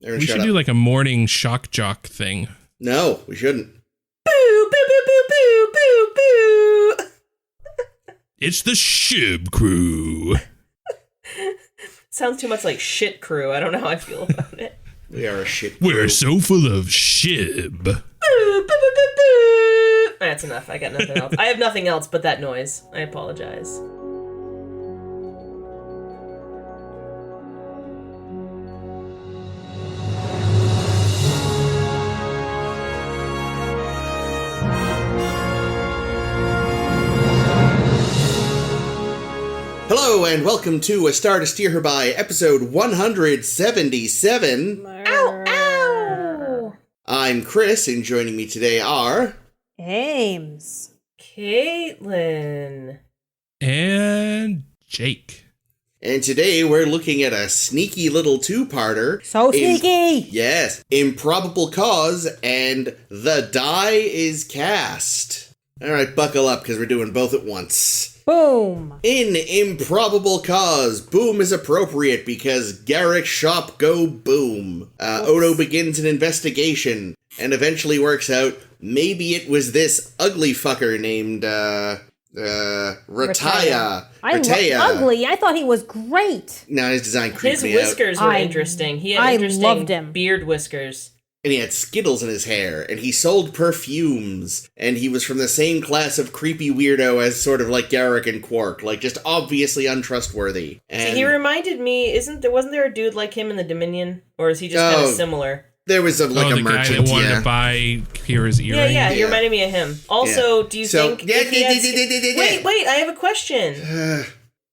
We should do like a morning shock jock thing. No, we shouldn't. Boo, boo, boo, boo, boo, boo, boo. It's the Shib Crew. Sounds too much like shit crew. I don't know how I feel about it. We are a shit crew. We're so full of shib. Boo, boo, boo, boo, boo. That's enough. I got nothing else. I have nothing else but that noise. I apologize. Hello and welcome to A Star to Steer Her By, episode 177. Ow, ow! I'm Chris, and joining me today are... Ames. Caitlin. And Jake. And today we're looking at a sneaky little two-parter. So sneaky! Yes, Improbable Cause and The Die is Cast. Alright, buckle up because we're doing both at once. Boom! In Improbable Cause, boom is appropriate because Garak's shop go boom. Odo begins an investigation and eventually works out maybe it was this ugly fucker named, Rataya. Ugly? I thought he was great. No, his design creeped me out. His whiskers were interesting. He had interesting loved him. beard whiskers. And he had Skittles in his hair, and he sold perfumes, and he was from the same class of creepy weirdo as sort of like Garak and Quark, like just obviously untrustworthy. And See, he reminded me, wasn't there a dude like him in the Dominion? Or is he just kind of similar? There was a merchant, the guy that wanted to buy Kira's earring. Yeah, he reminded me of him. Also, do you think... Wait, Wait, I have a question.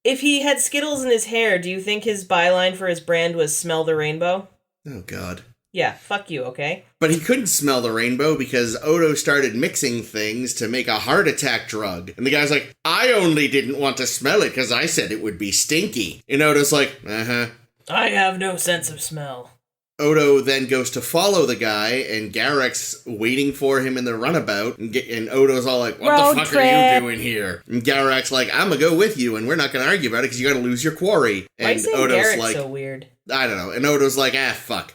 If he had Skittles in his hair, do you think his byline for his brand was smell the rainbow? Oh, God. Yeah, fuck you, okay? But he couldn't smell the rainbow because Odo started mixing things to make a heart attack drug. And the guy's like, I only didn't want to smell it because I said it would be stinky. And Odo's like, uh-huh. I have no sense of smell. Odo then goes to follow the guy, and Garak's waiting for him in the runabout, and Odo's all like, what the fuck are you doing here? And Garak's like, I'm gonna go with you, and we're not gonna argue about it because you gotta lose your quarry. Why And is Odo's Garak like, so weird? I don't know. And Odo's like, fuck.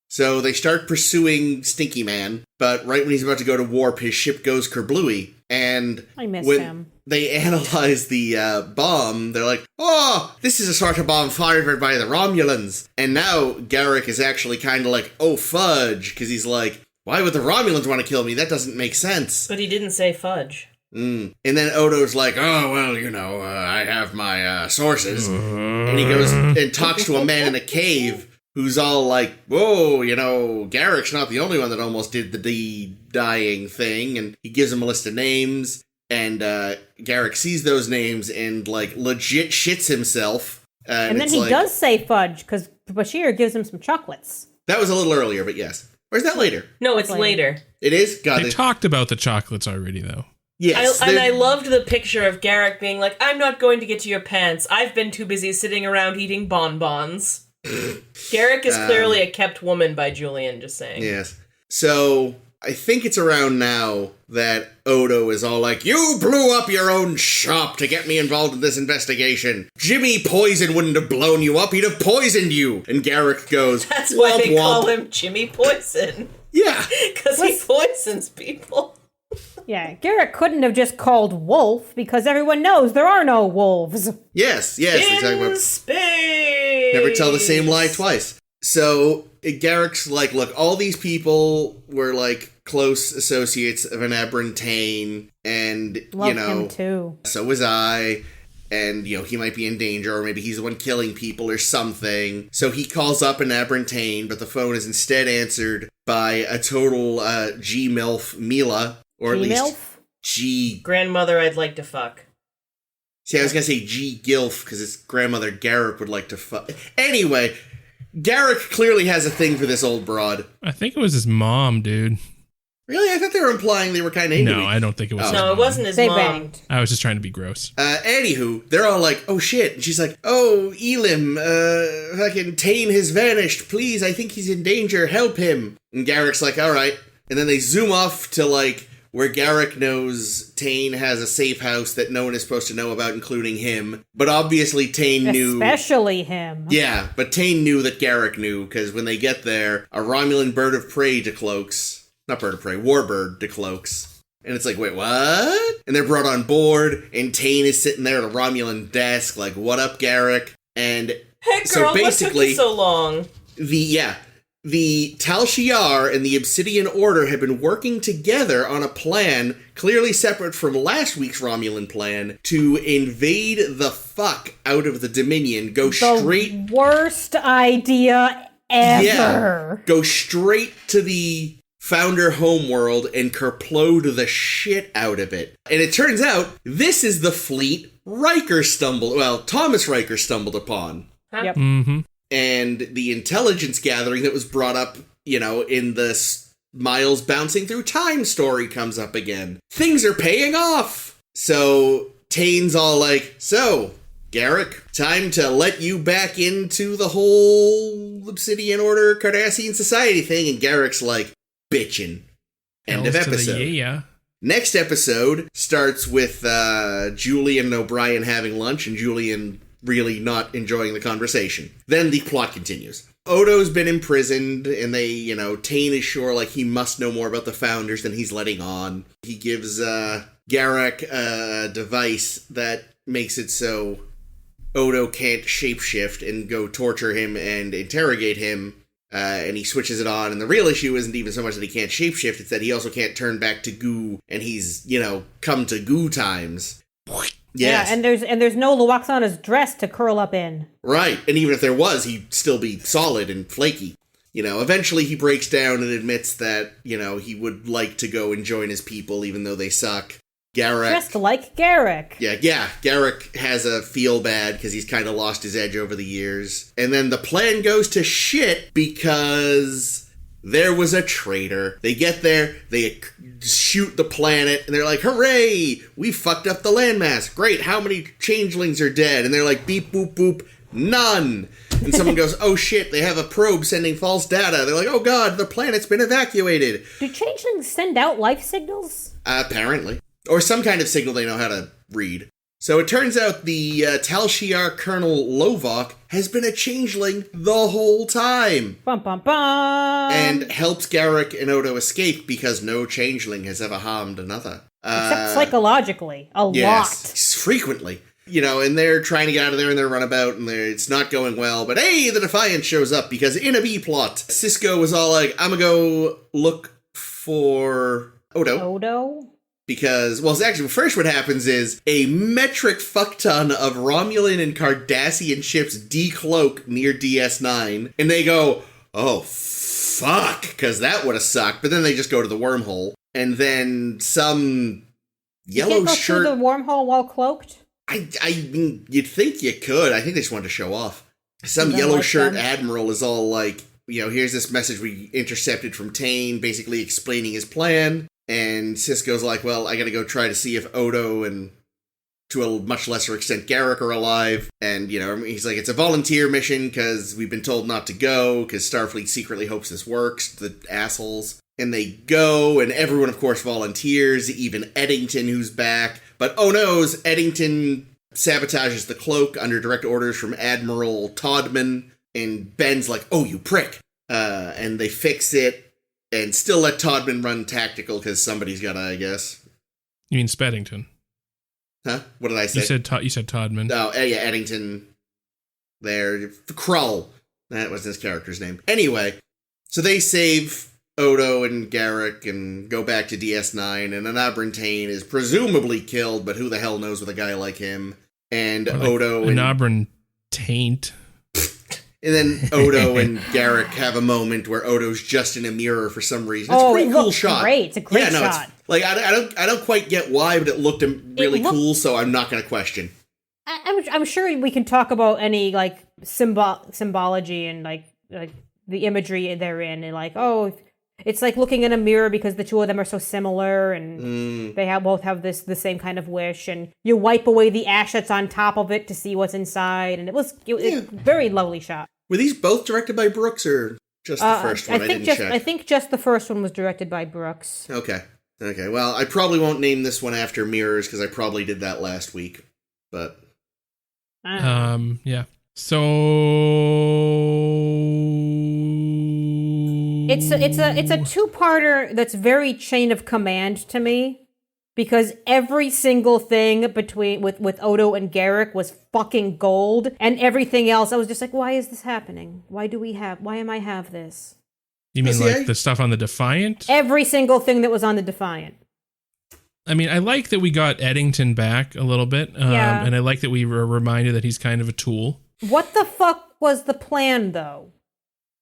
So they start pursuing Stinky Man, but right when he's about to go to warp, his ship goes kerblooey. And I miss when him. they analyze the bomb, they're like, oh, this is a sort of bomb fired by the Romulans. And now Garak is actually kind of like, oh, fudge, because he's like, why would the Romulans want to kill me? That doesn't make sense. But he didn't say fudge. And then Odo's like, oh, well, I have my sources. And he goes and talks to a man in a cave who's all like, whoa, Garak's not the only one that almost did the dying thing. And he gives him a list of names. And Garak sees those names and, like, legit shits himself. And then he does say fudge, because Bashir gives him some chocolates. That was a little earlier, but yes. Or is that later? No, it's later. It is? God, They talked about the chocolates already, though. Yes. I loved the picture of Garak being like, I'm not going to get to your pants. I've been too busy sitting around eating bonbons. Garak is clearly a kept woman by Julian, just saying. Yes. So, I think it's around now that Odo is all like, you blew up your own shop to get me involved in this investigation. Jimmy Poison wouldn't have blown you up, he'd have poisoned you. And Garak goes, That's why they womp. call him Jimmy Poison. Yeah. Because he poisons people. Yeah, Garak couldn't have just called wolf, because everyone knows there are no wolves. Yes, exactly. In space! Never tell the same lie twice. So, Garak's like, look, all these people were, like, close associates of an Abrantane, and, Love him too. So was I, and, he might be in danger, or maybe he's the one killing people or something. So he calls up an Abrantane, but the phone is instead answered by a total G-MILF Mila, or at least G... Grandmother I'd like to fuck. See, I was gonna say G-GILF, because his grandmother Garak would like to fuck. Anyway, Garak clearly has a thing for this old broad. I think it was his mom, dude. Really? I thought they were implying they were kind of into No, it. I don't think it was his No, mom. it wasn't his They mom. banged. I was just trying to be gross. Anywho, they're all like, oh shit. And she's like, oh, Elim, fucking Tane has vanished. Please, I think he's in danger. Help him. And Garak's like, all right. And then they zoom off to, like, where Garak knows Tane has a safe house that no one is supposed to know about, including him. But obviously Tane knew... Especially him. Yeah, but Tane knew that Garak knew, because when they get there, a Romulan bird of prey decloaks. Not bird of prey, warbird decloaks. And it's like, wait, what? And they're brought on board, and Tane is sitting there at a Romulan desk, like, what up, Garak? And hey, girl, so basically, what took you so long? The Tal Shiar and the Obsidian Order have been working together on a plan, clearly separate from last week's Romulan plan, to invade the fuck out of the Dominion, The worst idea ever. Yeah, go straight to the Founder homeworld and kerplode the shit out of it. And it turns out, this is the fleet Thomas Riker stumbled upon. Huh? Yep. Mm-hmm. And the intelligence gathering that was brought up, in the Miles bouncing through time story comes up again. Things are paying off! So, Tane's all like, so, Garak, time to let you back into the whole Obsidian Order Cardassian Society thing. And Garak's like, bitchin'. End of episode. Yeah. Next episode starts with Julian and O'Brien having lunch, and Julian really not enjoying the conversation. Then the plot continues. Odo's been imprisoned, and they, Tane is sure, like, he must know more about the Founders than he's letting on. He gives Garak a device that makes it so Odo can't shapeshift and go torture him and interrogate him, and he switches it on. And the real issue isn't even so much that he can't shapeshift, it's that he also can't turn back to goo, and he's, come to goo times. Yes. Yeah, and there's no Luoxana's dress to curl up in. Right, and even if there was, he'd still be solid and flaky. Eventually he breaks down and admits that, he would like to go and join his people, even though they suck. Garak... Dressed like Garak. Yeah, Garak has a feel bad because he's kind of lost his edge over the years. And then the plan goes to shit because... there was a traitor. They get there, they shoot the planet, and they're like, hooray! We fucked up the landmass. Great, how many changelings are dead? And they're like, beep, boop, boop, none. And someone goes, oh shit, they have a probe sending false data. They're like, oh god, the planet's been evacuated. Do changelings send out life signals? Apparently. Or some kind of signal they know how to read. So it turns out the Tal Shiar Colonel Lovok has been a changeling the whole time. Bum, bum, bum. And helps Garak and Odo escape because no changeling has ever harmed another. Except psychologically. A yes, frequently. And they're trying to get out of there in their runabout, and it's not going well. But hey, the Defiant shows up because in a B-plot, Cisco was all like, I'm gonna go look for Odo? Because, actually, first what happens is a metric fuckton of Romulan and Cardassian ships decloak near DS9, and they go, oh, fuck, because that would have sucked. But then they just go to the wormhole, and then some yellow you can't go shirt... through the wormhole while cloaked? I mean, you'd think you could. I think they just wanted to show off. Some yellow shirt admiral is all like, here's this message we intercepted from Tane, basically explaining his plan. And Cisco's like, well, I gotta go try to see if Odo and, to a much lesser extent, Garak are alive. And, he's like, it's a volunteer mission because we've been told not to go because Starfleet secretly hopes this works, the assholes. And they go, and everyone, of course, volunteers, even Eddington, who's back. But oh no's, Eddington sabotages the cloak under direct orders from Admiral Todman. And Ben's like, oh, you prick. And they fix it. And still let Todman run tactical, because somebody's gotta, I guess. You mean Speddington? Huh? What did I say? You said Todman. Oh, yeah, Eddington. There. Krull. That was his character's name. Anyway, so they save Odo and Garak and go back to DS9, and Anabran Tane is presumably killed, but who the hell knows with a guy like him. And like Odo and... Anabran Taint. And then Odo and Garak have a moment where Odo's just in a mirror for some reason. It's a pretty cool shot. Great. It's a great shot. It's, like, I don't quite get why, but it looked really cool, so I'm not going to question. I'm sure we can talk about any, like, symbology and, like the imagery therein. And, like, it's like looking in a mirror because the two of them are so similar, and they both have the same kind of wish, and you wipe away the ash that's on top of it to see what's inside, and it was a very lovely shot. Were these both directed by Brooks, or just the first one? I didn't check. I think just the first one was directed by Brooks. Okay. Okay, well, I probably won't name this one after mirrors because I probably did that last week, but Yeah. So it's a two-parter that's very chain of command to me, because every single thing with Odo and Garak was fucking gold, and everything else I was just like, why is this happening? Why am I have this? You mean like the stuff on the Defiant? Every single thing that was on the Defiant. I mean, I like that we got Eddington back a little bit, and I like that we were reminded that he's kind of a tool. What the fuck was the plan, though?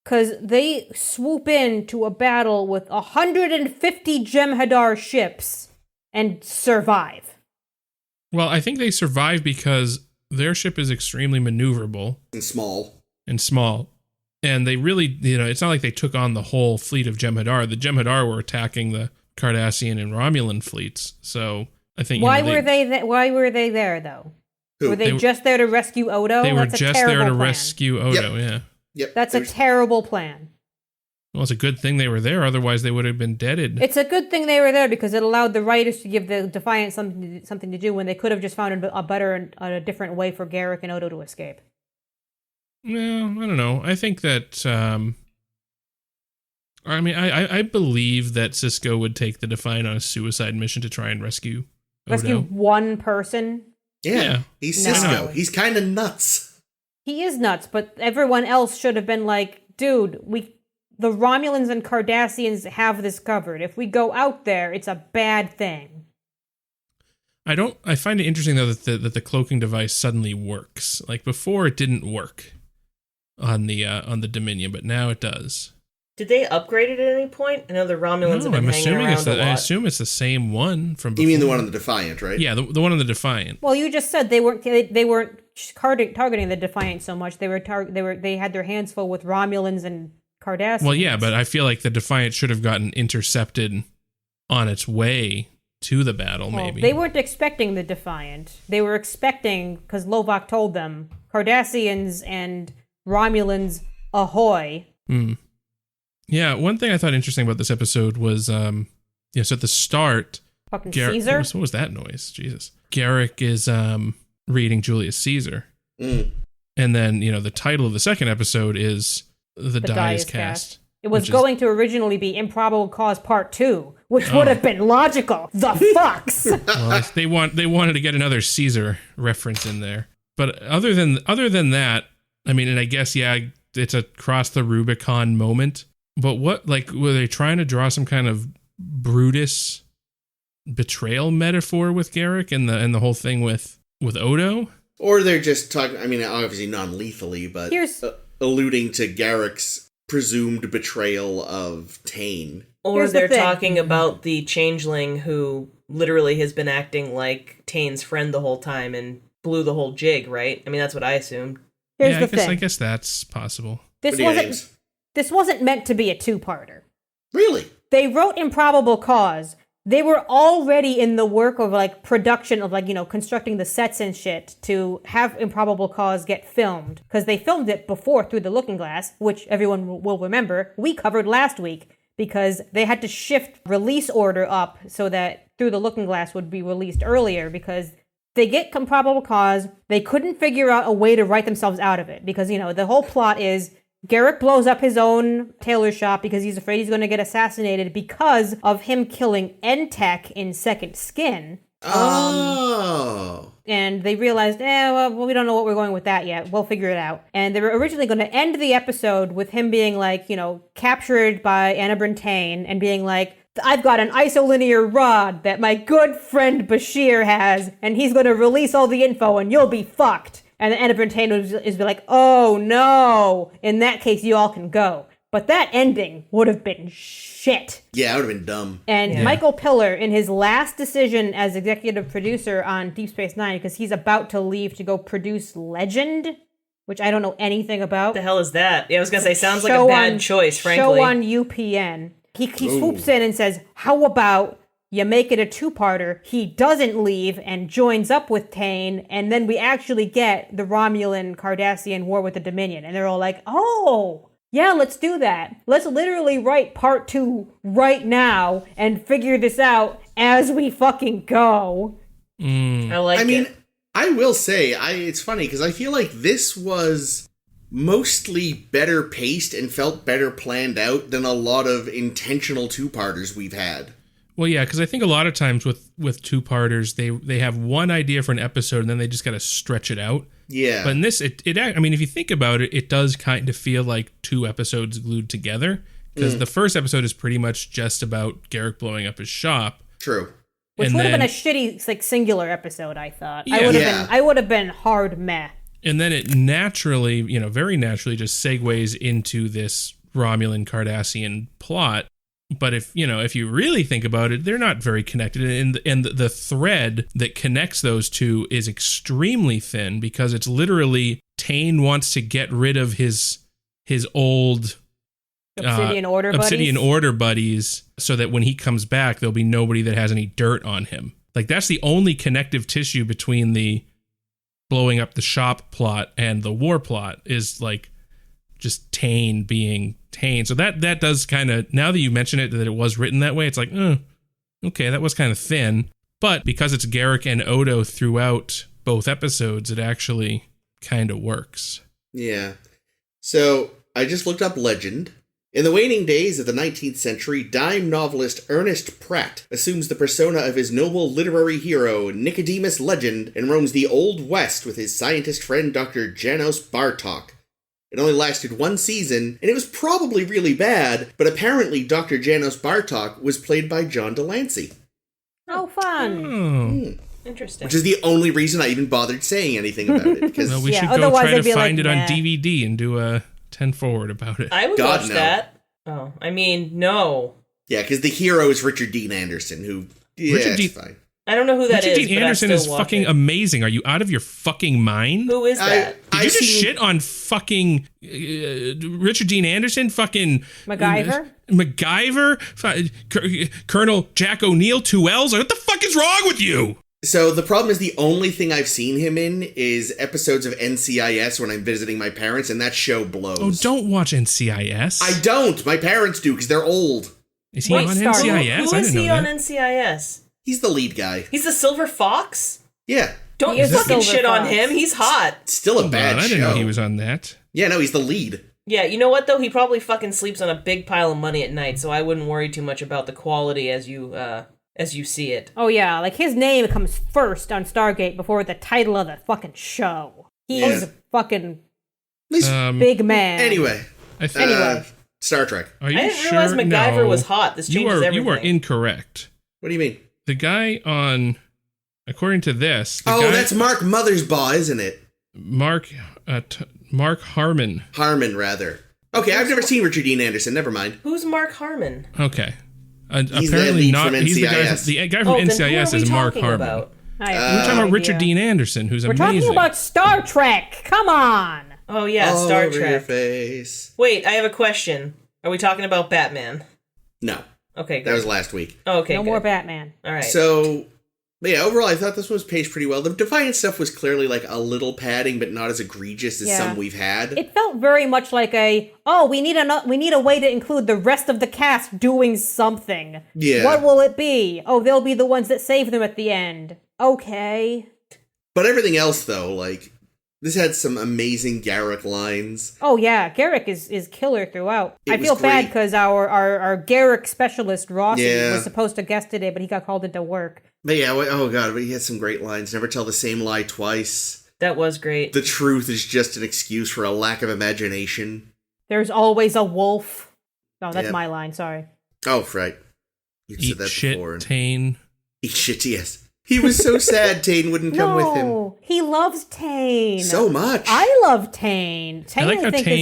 Because they swoop in to a battle with 150 Jem'Hadar ships and survive. Well, I think they survive because their ship is extremely maneuverable. And small. And they really, it's not like they took on the whole fleet of Jem'Hadar. The Jem'Hadar were attacking the Cardassian and Romulan fleets. So I think why were they there though? Who? Were they just there to rescue Odo? They were That's just there to rescue Odo. Yep. Yeah. Yep. That's a terrible plan. Well, it's a good thing they were there. Otherwise, they would have been deaded. It's a good thing they were there because it allowed the writers to give the Defiant something to do when they could have just found a better and a different way for Garak and Odo to escape. No, I don't know. I think that. I mean, I believe that Sisko would take the Defiant on a suicide mission to try and rescue Odo. One person. Yeah. He's Sisko. He's kind of nuts. He is nuts, but everyone else should have been like, dude, the Romulans and Cardassians have this covered. If we go out there, it's a bad thing. I find it interesting though that the cloaking device suddenly works. Like before, it didn't work on the Dominion, but now it does. Did they upgrade it at any point? I know the Romulans have been hanging around a lot. I assume it's the same one from before. You mean the one on the Defiant, right? Yeah, the one on the Defiant. Well, you just said they weren't targeting the Defiant so much. They had their hands full with Romulans and Cardassians. Well, yeah, but I feel like the Defiant should have gotten intercepted on its way to the battle, maybe. They weren't expecting the Defiant. They were expecting, because Lovak told them, Cardassians and Romulans, ahoy. Yeah, one thing I thought interesting about this episode was, so at the start... Fucking Caesar? What was that noise? Jesus. Garak is reading Julius Caesar. And then, the title of the second episode is The Die is Cast. It was going to originally be Improbable Cause Part 2, which would have been logical. The fucks! Well, they wanted to get another Caesar reference in there. But other than that, I mean, and I guess, it's a cross the Rubicon moment. But what, were they trying to draw some kind of Brutus betrayal metaphor with Garak and the whole thing with Odo? Or they're just talking, I mean, obviously non-lethally, but alluding to Garak's presumed betrayal of Tain. Or they're talking about the changeling who literally has been acting like Tain's friend the whole time and blew the whole jig, right? I mean, that's what I assumed. I guess that's possible. This wasn't meant to be a two-parter. Really? They wrote Improbable Cause. They were already in the work of production of constructing the sets and shit to have Improbable Cause get filmed. Because they filmed it before Through the Looking Glass, which everyone will remember we covered last week, because they had to shift release order up so that Through the Looking Glass would be released earlier, because they get Improbable Cause. They couldn't figure out a way to write themselves out of it, because the whole plot is Garak blows up his own tailor shop because he's afraid he's going to get assassinated because of him killing Entek in Second Skin. And they realized, we don't know what we're going with that yet. We'll figure it out. And they were originally going to end the episode with him being captured by Anna Brentane and being like, I've got an isolinear rod that my good friend Bashir has, and he's going to release all the info and you'll be fucked. And then Anna Brentane is like, oh no, in that case you all can go. But that ending would have been shit. Yeah, it would have been dumb. And Michael Piller, in his last decision as executive producer on Deep Space Nine, because he's about to leave to go produce Legend, which I don't know anything about. The hell is that? Yeah, I was going to say, sounds like a bad choice, frankly. Show on UPN. He swoops in and says, how about you make it a two-parter? He doesn't leave and joins up with Tain, and then we actually get the Romulan-Cardassian war with the Dominion. And they're all like, oh, Yeah, let's do that. Let's literally write part 2 right now and figure this out as we fucking go. I like it. mean, I will say, it's funny because I feel like this was mostly better paced and felt better planned out than a lot of intentional two-parters we've had. Well, yeah, because I think a lot of times with two-parters, they have one idea for an episode and then they just got to stretch it out. Yeah. But in this, I mean, if you think about it, it does kind of feel like 2 episodes glued together. Because the first episode is pretty much just about Garak blowing up his shop. True. Which And would have been then- a shitty, like, singular episode, I thought. Yeah. I would have been hard meh. And then it naturally, very naturally just segues into this Romulan Cardassian plot. But if you really think about it, they're not very connected. And the thread that connects those two is extremely thin because it's literally Tane wants to get rid of his old Obsidian Order buddies so that when he comes back, there'll be nobody that has any dirt on him. Like, that's the only connective tissue between the blowing up the shop plot and the war plot is like just Tane being Tane. So that does kind of, now that you mention it, that it was written that way, it's like, okay, that was kind of thin. But because it's Garak and Odo throughout both episodes, it actually kind of works. Yeah. So, I just looked up legend. In the waning days of the 19th century, dime novelist Ernest Pratt assumes the persona of his noble literary hero, Nicodemus Legend, and roams the Old West with his scientist friend Dr. Janos Bartok. It only lasted 1 season, and it was probably really bad, but apparently Dr. Janos Bartok was played by John Delancey. Oh, fun. Interesting. Which is the only reason I even bothered saying anything about it. Because Well, we Yeah, should go otherwise try to it'd be find like, it on nah. DVD and do a 10 forward about it. I would God, watch no. that. Oh, I mean, no. yeah, because the hero is Richard Dean Anderson, who, yeah, Richard it's Dean- fine. I don't know who that Richard is. Dean but Anderson I'd is still watch fucking it. amazing. Are you out of your fucking mind? Who is that? Did you just shit on fucking Richard Dean Anderson? Fucking MacGyver? Colonel Jack O'Neill, 2 L's? What the fuck is wrong with you? So the problem is the only thing I've seen him in is episodes of NCIS when I'm visiting my parents, and that show blows. Oh, don't watch NCIS. I don't. My parents do because they're old. Is he Wait, on Star- NCIS? Who I is didn't he know on that. NCIS? He's the lead guy. He's the Silver Fox? Yeah, Don't He is the fucking Silver shit on Fox. him. He's hot. still a Hold bad on, I show. didn't know he was on that. Yeah, no, he's the lead. Yeah, you know what though? He probably fucking sleeps on a big pile of money at night, so I wouldn't worry too much about the quality as you see it. Oh, yeah, like his name comes first on Stargate before the title of the fucking show. He Yeah. is a fucking At least, big man. anyway, Anyway. Star Trek. Are you I didn't sure? realize MacGyver No. was hot. This changes everything. You are incorrect. What do you mean? The guy on, according to this, the Oh, guy, that's Mark Mothersbaugh, isn't it? Mark Harmon. Harmon, rather. Okay, I've never seen Richard Dean Anderson. Never mind. Who's Mark Harmon? Okay. He's the Apparently lead not. from He's the guy. NCIS. The guy from Oh, then who NCIS are we is Mark talking Harmon. about? I have We're no talking about idea. Richard Dean Anderson, who's We're amazing. talking about Star Trek. Come on. Oh yeah, All Star over your Trek. face. Wait, I have a question. Are we talking about Batman? No, Okay, good. that was last week. Oh, okay, No good. more Batman. All right. So, but yeah, overall, I thought this was paced pretty well. The Defiant stuff was clearly like a little padding, but not as egregious as Yeah. some we've had. It felt very much like we need a way to include the rest of the cast doing something. Yeah. What will it be? Oh, they'll be the ones that save them at the end. Okay. But everything else, though, like, this had some amazing Garak lines. Oh yeah, Garak is killer throughout. It I was feel bad great. because our Garak specialist Rossi Yeah. was supposed to guest today, but he got called into work. But yeah, oh god, but he had some great lines. Never tell the same lie twice. that was great. The truth is just an excuse for a lack of imagination. There's always a wolf. No, that's Yep. my line. Sorry. Oh, right. You said Eat that shit, before. Tane. Eat shit, yes. He was so sad Tane wouldn't come with him. No, he loves Tane. So much. I love Tane. Tane, like I how think, Tane,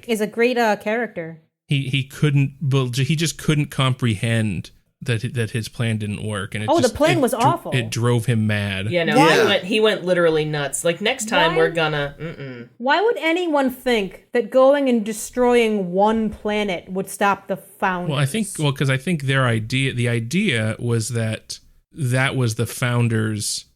is a great character. He just couldn't comprehend that his plan didn't work, and it Oh, the just, plan it was dr- awful. It drove him mad. Yeah, no, Why? he went literally nuts. Like next time Why? we're gonna. Why would anyone think that going and destroying one planet would stop the Founders? Well, because I think the idea was that was the Founders'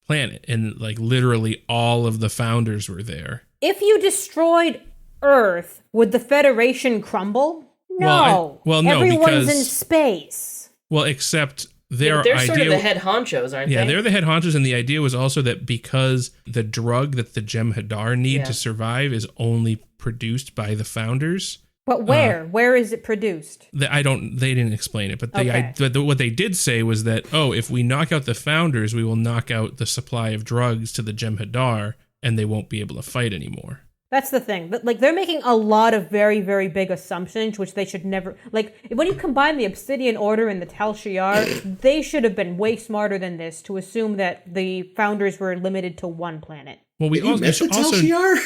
planet, and like literally all of the Founders were there. If you destroyed Earth, would the Federation crumble? No. Well, no, Everyone's because- in space. Well, except Yeah, their but they're idea. sort of the head honchos, aren't Yeah, they? they're the head honchos, and the idea was also that because the drug that the Jem'Hadar need Yeah. to survive is only produced by the founders. But where? Where is it produced? They didn't explain it, but Okay. what they did say was that, if we knock out the founders, we will knock out the supply of drugs to the Jem'Hadar, and they won't be able to fight anymore. That's the thing. But, like, they're making a lot of very, very big assumptions, which they should never... Like, when you combine the Obsidian Order and the Tal Shiar, they should have been way smarter than this to assume that the founders were limited to one planet. Well, we Did you also, miss the Tal Shiar?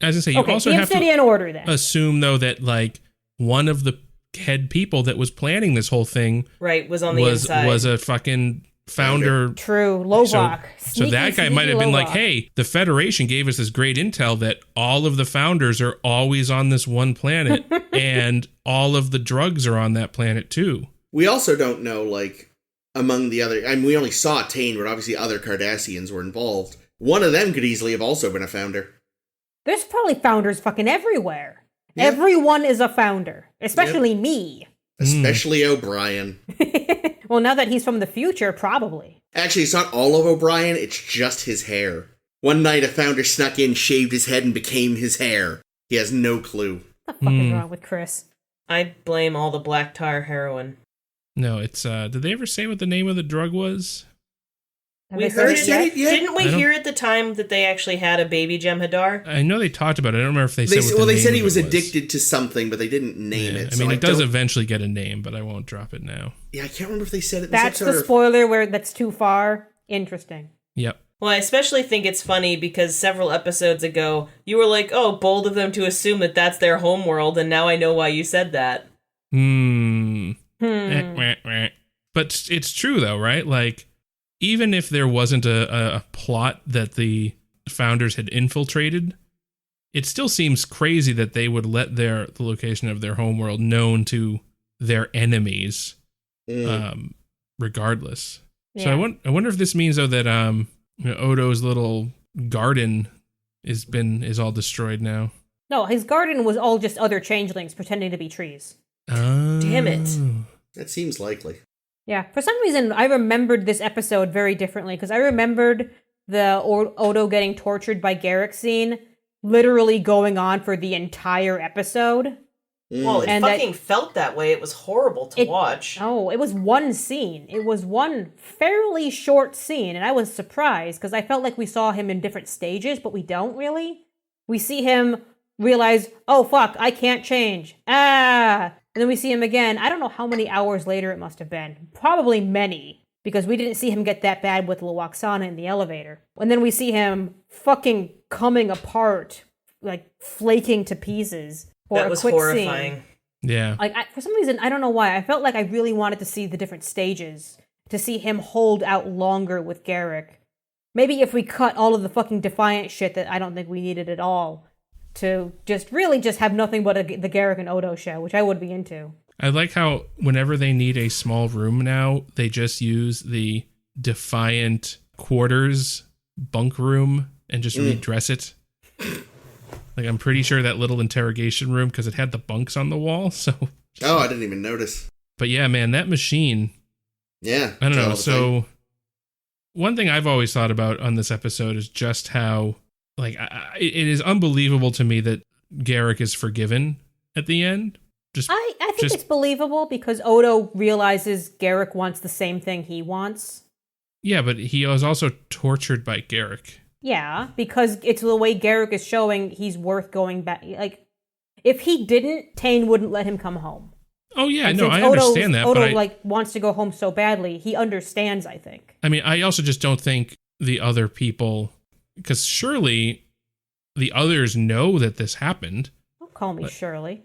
as I say, you Okay, also the have to Obsidian Order, then. assume, though, that, like, one of the head people that was planning this whole thing Right, was on the was inside. a fucking founder. True. Lovok. So that guy might have been like, hey, the Federation gave us this great intel that all of the founders are always on this one planet, and all of the drugs are on that planet too. We also don't know, like, among the other... I mean, we only saw Tane, but obviously other Cardassians were involved. One of them could easily have also been a founder. There's probably founders fucking everywhere. Yeah. Everyone is a founder. Especially me. Especially O'Brien. Well, now that he's from the future, probably. Actually, it's not all of O'Brien, it's just his hair. One night, a founder snuck in, shaved his head, and became his hair. He has no clue. What the fuck is wrong with Chris? I blame all the black tar heroin. No, it's did they ever say what the name of the drug was? Have We they heard said it. it yet? Didn't we hear at the time that they actually had a baby Jem'Hadar? I know they talked about it. I don't remember if they said what the Well, they name said he of was it addicted to something, but they didn't name Yeah, it. I mean, so it does don't- eventually get a name, but I won't drop it now. Yeah, I can't remember if they said it in this That's episode the or- spoiler where that's too far. Interesting. Yep. Well, I especially think it's funny because several episodes ago, you were like, oh, bold of them to assume that that's their homeworld, and now I know why you said that. But it's true, though, right? Like, even if there wasn't a plot that the founders had infiltrated, it still seems crazy that they would let the location of their homeworld known to their enemies, regardless. So I wonder if this means, though, that Odo's little garden is all destroyed now. No, his garden was all just other changelings pretending to be trees. Damn it. That seems likely. Yeah, for some reason, I remembered this episode very differently, because I remembered the Odo getting tortured by Garak scene literally going on for the entire episode. Well, it And fucking felt that way. It was horrible to watch. Oh, it was one scene. It was one fairly short scene, and I was surprised, because I felt like we saw him in different stages, but we don't really. We see him realize, oh fuck, I can't change. And then we see him again. I don't know how many hours later it must have been. Probably many, because we didn't see him get that bad with Luoxana in the elevator. And then we see him fucking coming apart, like flaking to pieces for That a was quick horrifying. scene. Yeah. Like, for some reason, I don't know why, I felt like I really wanted to see the different stages, to see him hold out longer with Garak. Maybe if we cut all of the fucking Defiant shit that I don't think we needed at all, to just have nothing but the Garak and Odo show, which I would be into. I like how whenever they need a small room now, they just use the Defiant quarters bunk room and just redress it. Like, I'm pretty sure that little interrogation room, because it had the bunks on the wall, so... Oh, I didn't even notice. But yeah, man, that machine... Yeah. I don't know, all the thing. so... One thing I've always thought about on this episode is just how... Like, it is unbelievable to me that Garak is forgiven at the end. I think it's believable, because Odo realizes Garak wants the same thing he wants. Yeah, but he was also tortured by Garak. Yeah, because it's the way Garak is showing he's worth going back. Like, if he didn't, Tane wouldn't let him come home. Oh yeah, And no, since I understand that, Odo but wants to go home so badly, he understands, I think. I mean, I also just don't think the other people, because surely the others know that this happened. Don't call me Shirley.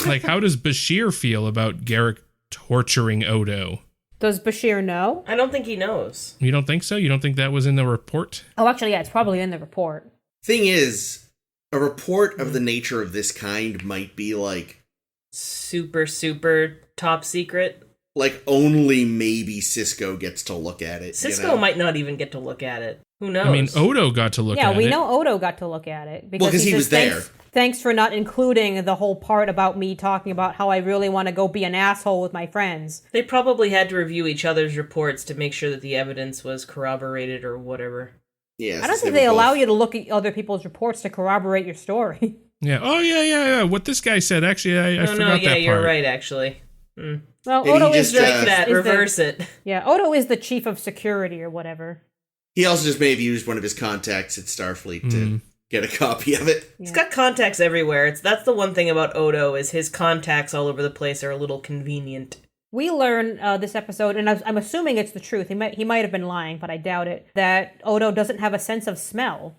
Like, how does Bashir feel about Garak torturing Odo? Does Bashir know? I don't think he knows. You don't think so? You don't think that was in the report? Oh, actually, yeah, it's probably in the report. Thing is, a report of the nature of this kind might be like Super, super top secret. only maybe Cisco gets to look at it. Cisco you know? might not even get to look at it. Who knows? I mean, Odo got to look at it. Yeah, we know Odo got to look at it. Because he says, was there. Thanks for not including the whole part about me talking about how I really want to go be an asshole with my friends. They probably had to review each other's reports to make sure that the evidence was corroborated or whatever. Yeah, I don't think they allow you to look at other people's reports to corroborate your story. Yeah. Oh, yeah. What this guy said. Actually, I forgot that part. You're right, actually. Well, Maybe Odo he is just, Strike that, reverse it. Yeah, Odo is the chief of security or whatever. He also just may have used one of his contacts at Starfleet to get a copy of it. He's got contacts everywhere. That's the one thing about Odo, is his contacts all over the place are a little convenient. We learn this episode, and I'm assuming it's the truth. He might have been lying, but I doubt it. That Odo doesn't have a sense of smell,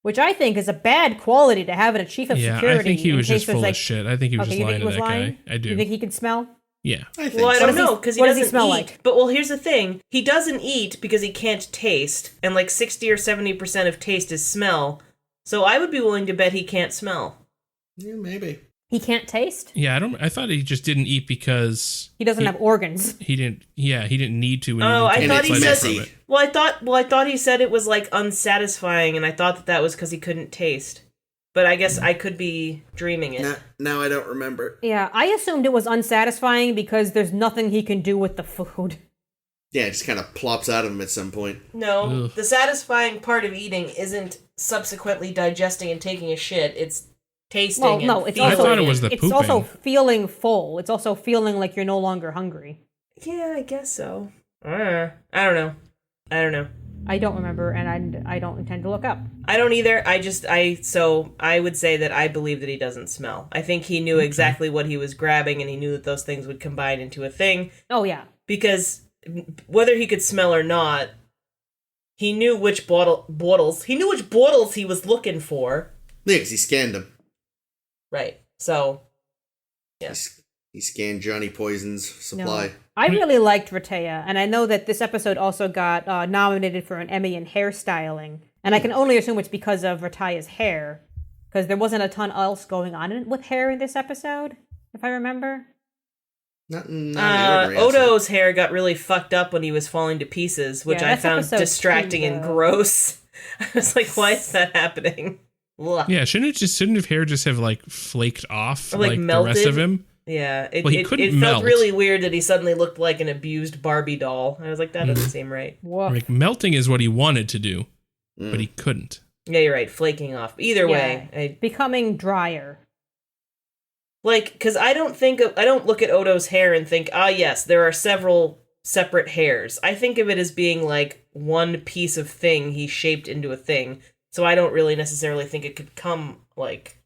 which I think is a bad quality to have in a chief of security. Yeah, I think he was just full of shit. I think he was just lying to that guy. I do. You think he can smell? Yeah. I think Well, I so. don't know, because he what doesn't does he smell eat. like? But, well, here's the thing. He doesn't eat because he can't taste, and like 60 or 70% of taste is smell. So I would be willing to bet he can't smell. Yeah, maybe. He can't taste? Yeah, I thought he just didn't eat because He doesn't have organs. he didn't need to. Oh, I thought he said. messy. Well, I thought he said it was like unsatisfying, and I thought that was because he couldn't taste. But I guess I could be dreaming it. Now I don't remember. Yeah, I assumed it was unsatisfying because there's nothing he can do with the food. Yeah, it just kind of plops out of him at some point. No, Ugh. the satisfying part of eating isn't subsequently digesting and taking a shit. It's tasting. Well, and no, it's feeling. I thought it was the it's pooping. also feeling full. It's also feeling like you're no longer hungry. Yeah, I guess so. I don't know. I don't remember, and I don't intend to look up. I don't either. So I would say that I believe that he doesn't smell. I think he knew exactly what he was grabbing, and he knew that those things would combine into a thing. Oh, yeah. Because whether he could smell or not, he knew which bottles he was looking for. Yeah, because he scanned them. Right. So, yeah. He scanned Johnny Poison's supply. No. I really liked Rtea, and I know that this episode also got nominated for an Emmy in hairstyling. And I can only assume it's because of Retea's hair, because there wasn't a ton else going on with hair in this episode, if I remember. Not in the order, Odo's hair got really fucked up when he was falling to pieces, which Yeah, I that's found episode distracting 2, and though. gross. I was like, why is that happening? Ugh. Yeah, shouldn't his hair just have like flaked off Or, like, like the rest melted? of him? Yeah, Well, he it couldn't felt melt. really weird that he suddenly looked like an abused Barbie doll. I was like, that doesn't seem right. Woof. Like melting is what he wanted to do, but he couldn't. Yeah, you're right. Flaking off. Either way, Becoming drier. because I don't look at Odo's hair and think, yes, there are several separate hairs. I think of it as being like one piece of thing he shaped into a thing. So I don't really necessarily think it could come like,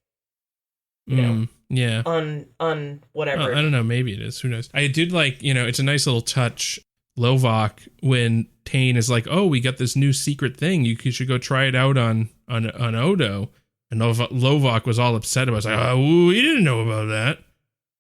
Yeah. on whatever. I don't know. Maybe it is. Who knows? I did like, it's a nice little touch, Lovok, when Tane is like, "Oh, we got this new secret thing. You should go try it out on Odo." And Lovok was all upset about it. Like, "Oh, we didn't know about that."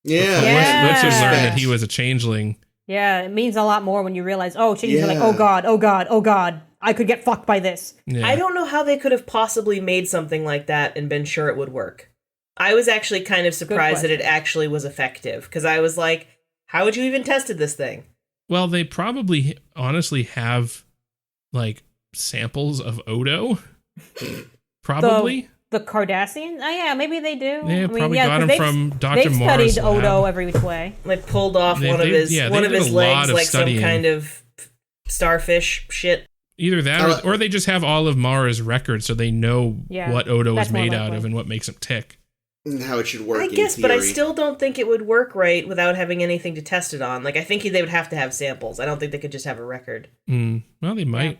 Yeah. Once you learn Respect. that he was a changeling. Yeah, it means a lot more when you realize, changes are like, Yeah. oh god, oh god, oh god, I could get fucked by this. Yeah. I don't know how they could have possibly made something like that and been sure it would work. I was actually kind of surprised that it actually was effective, because I was like, how would you even tested this thing? Well, they probably honestly have like samples of Odo. Probably. The Cardassian? Oh yeah, maybe they do. They probably got 'cause him from Dr. They've Morris' studied lab. Odo every which way. Like pulled off one of they his did a legs, lot of like studying. some kind of starfish shit. Either that, or they just have all of Mara's records, so they know Yeah, what Odo is that's more made out likely. of and what makes him tick. And how it should work. I in guess, but I theory. still don't think it would work right without having anything to test it on. Like, I think they would have to have samples. I don't think they could just have a record. Well, they might.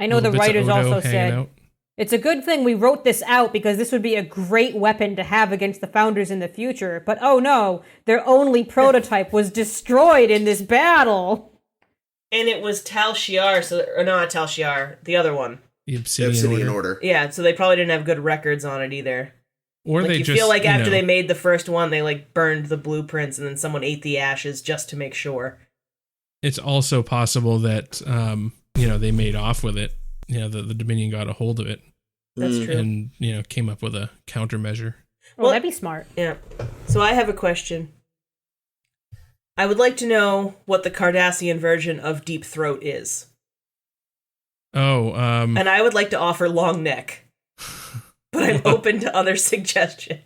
I know the Little bits of writers Odo also hanging said, out. it's a good thing we wrote this out because this would be a great weapon to have against the Founders in the future. But oh no, their only prototype was destroyed in this battle. And it was Tal Shiar, or not Tal Shiar, the other one. The The Obsidian, Obsidian Order. Order. Yeah, so they probably didn't have good records on it either. Or Like, they you just feel like after know, they made the first one, they like burned the blueprints and then someone ate the ashes just to make sure. It's also possible that they made off with it. The Dominion got a hold of it That's true. and came up with a countermeasure. Well, that'd be smart. Yeah. So I have a question. I would like to know what the Cardassian version of Deep Throat is. Oh, And I would like to offer long neck. But I'm open to other suggestions.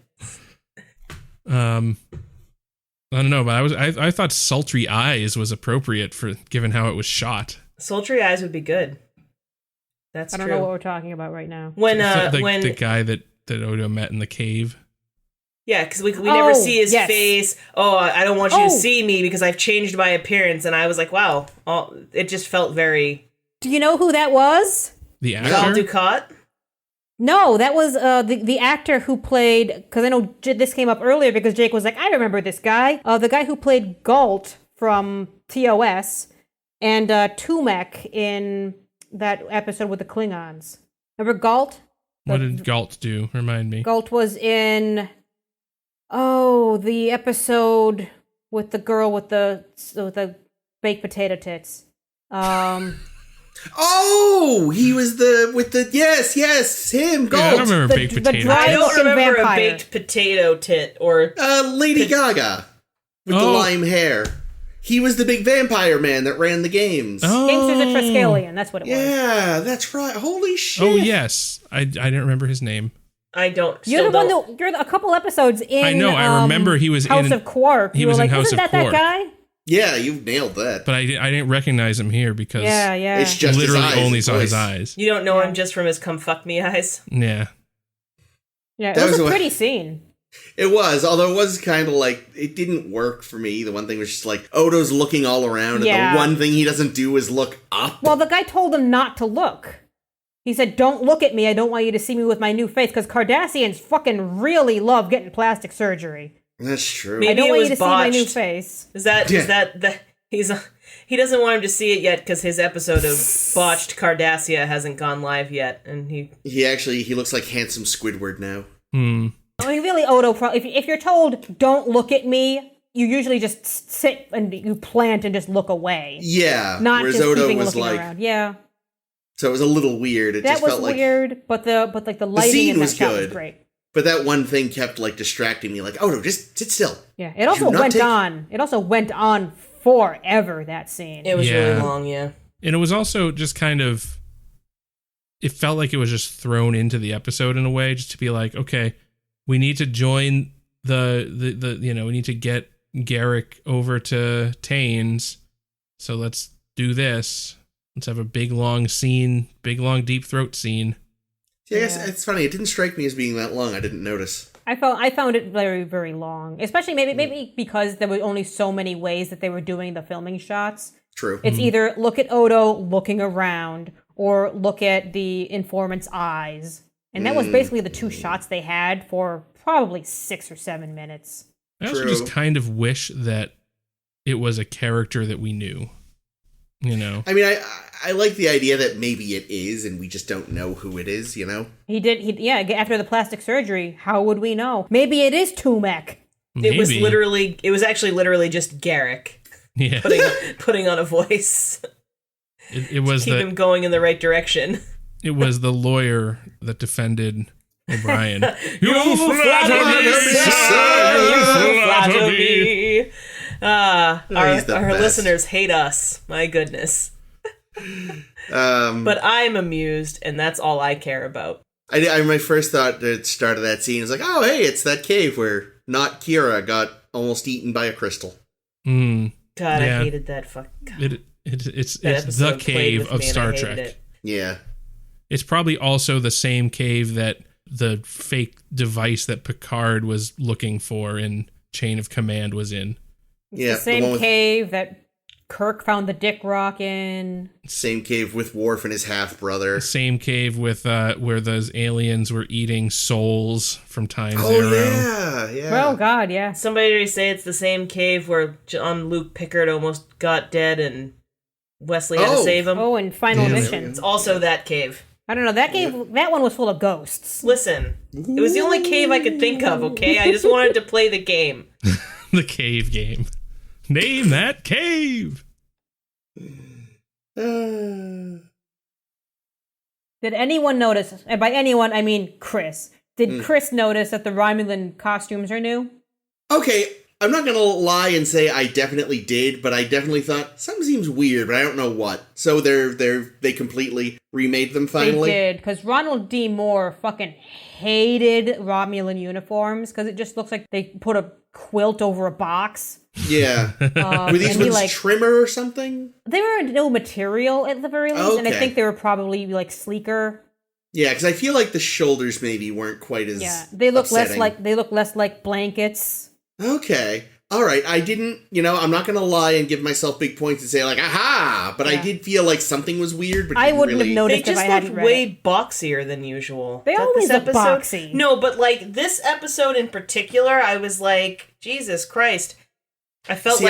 I don't know, but I thought sultry eyes was appropriate for given how it was shot. Sultry eyes would be good. That's true. I don't know what we're talking about right now. When the guy that Odo met in the cave. Yeah, because we never see his face. Oh, I don't want you to see me because I've changed my appearance. And I was like, wow, it just felt very... Do you know who that was? The actor? Val Ducat? No, that was the actor who played, because I know this came up earlier because Jake was like, I remember this guy. The guy who played Galt from TOS and Tumek in that episode with the Klingons. Remember Galt? What did Galt do? Remind me. Galt was in, the episode with the girl with the baked potato tits. Oh, he was yes, him, Galt. Yeah, I don't remember baked potato. I don't remember vampire. a baked potato tit or... Lady Gaga with the lime hair. He was the big vampire man that ran the games. Oh. Gangsters of Triskelion, that's what it was. Yeah, that's right. Holy shit. Oh, yes. I didn't remember his name. I don't... You're the one that... You're a couple episodes in... I know, I remember he was House in... of Quark. He was in like, House isn't of that Quark. that guy? Yeah, you've nailed that. But I didn't recognize him here because Yeah. It's just literally his eyes, only his saw his voice. eyes. You don't know him just from his come fuck me eyes? Yeah. Yeah, That it was was a what- pretty scene. It was, although it was kind of like, it didn't work for me. The one thing was just like, Odo's looking all around, Yeah. and the one thing he doesn't do is look up. Well, the guy told him not to look. He said, don't look at me. I don't want you to see me with my new face. Because Cardassians fucking really love getting plastic surgery. That's true. Maybe I don't it want was you to see my new botched. face. Is that he doesn't want him to see it yet because his episode of botched Cardassia hasn't gone live yet, and he He looks like handsome Squidward now. I mean, really, Odo, if you're told, don't look at me, you usually just sit and you plant and just look away. Yeah. Not whereas just Odo keeping was looking like, around. Yeah. so it was a little weird. It That just was felt like, weird, but the lighting scene in that was shot was good. great. but that one thing kept like distracting me. Like, Odo, just sit still. Yeah. It also not went take- on. It also went on forever, that scene. it was Yeah. really long. Yeah, And it was also just kind of... It felt like it was just thrown into the episode in a way, just to be like, okay, we need to join the we need to get Garak over to Taines, so let's do this. Let's have a big long scene, big long deep throat scene. Yeah, it's funny. It didn't strike me as being that long. I didn't notice. I found it very, very long, especially maybe because there were only so many ways that they were doing the filming shots. True. It's either look at Odo looking around or look at the informant's eyes. And that was basically the two shots they had for probably 6 or 7 minutes. I also True. just kind of wish that it was a character that we knew. You know? I mean, I like the idea that maybe it is, and we just don't know who it is. You know? After the plastic surgery, how would we know? Maybe it is Tumek. it was Maybe. actually literally just Garak Yeah. putting on a voice, It was keep him going in the right direction. It was the lawyer that defended O'Brien. You flatter me, sir. You flatter me. he's the Our best. listeners hate us. My goodness. But I'm amused, and that's all I care about. My first thought at the start of that scene was like, oh, hey, it's that cave where not Kira got almost eaten by a crystal. Mm, God, Yeah. I hated that fuck. God, it's that the episode played cave with of me and I Star hated Trek. it. Yeah. It's probably also the same cave that the fake device that Picard was looking for in Chain of Command was in. Yeah. The same one with, cave that Kirk found the Dick Rock in. Same cave with Worf and his half-brother. Same cave with where those aliens were eating souls from Time Oh, Zero. yeah. Oh, God, yeah. Somebody already say it's the same cave where John Luke Pickard almost got dead and Wesley had to Oh. save him. Oh, and Final Yeah, Mission. It's also that cave. I don't know. That one was full of ghosts. Listen, it was the only cave I could think of, okay? I just wanted to play the game. The cave game. Name that cave. Did anyone notice, and by anyone I mean Chris, did Chris notice that the Romulan costumes are new? Okay, I'm not gonna lie and say I definitely did, but I definitely thought something seems weird, but I don't know what. So they completely remade them finally. They did, because Ronald D. Moore fucking hated Romulan uniforms because it just looks like they put a quilt over a box. Yeah. Were these ones trimmer or something? They were no material at the very least, and I Okay. think they were probably like sleeker. Yeah, because I feel like the shoulders maybe weren't quite as they look upsetting. less like blankets. Okay. All right. I didn't, I'm not going to lie and give myself big points and say like, aha, but I did feel like something was weird, but I wouldn't have They noticed if just I hadn't looked read way it. boxier than usual. They Is that always this look episode? boxy. No, but like this episode in particular, I was like, Jesus Christ. I felt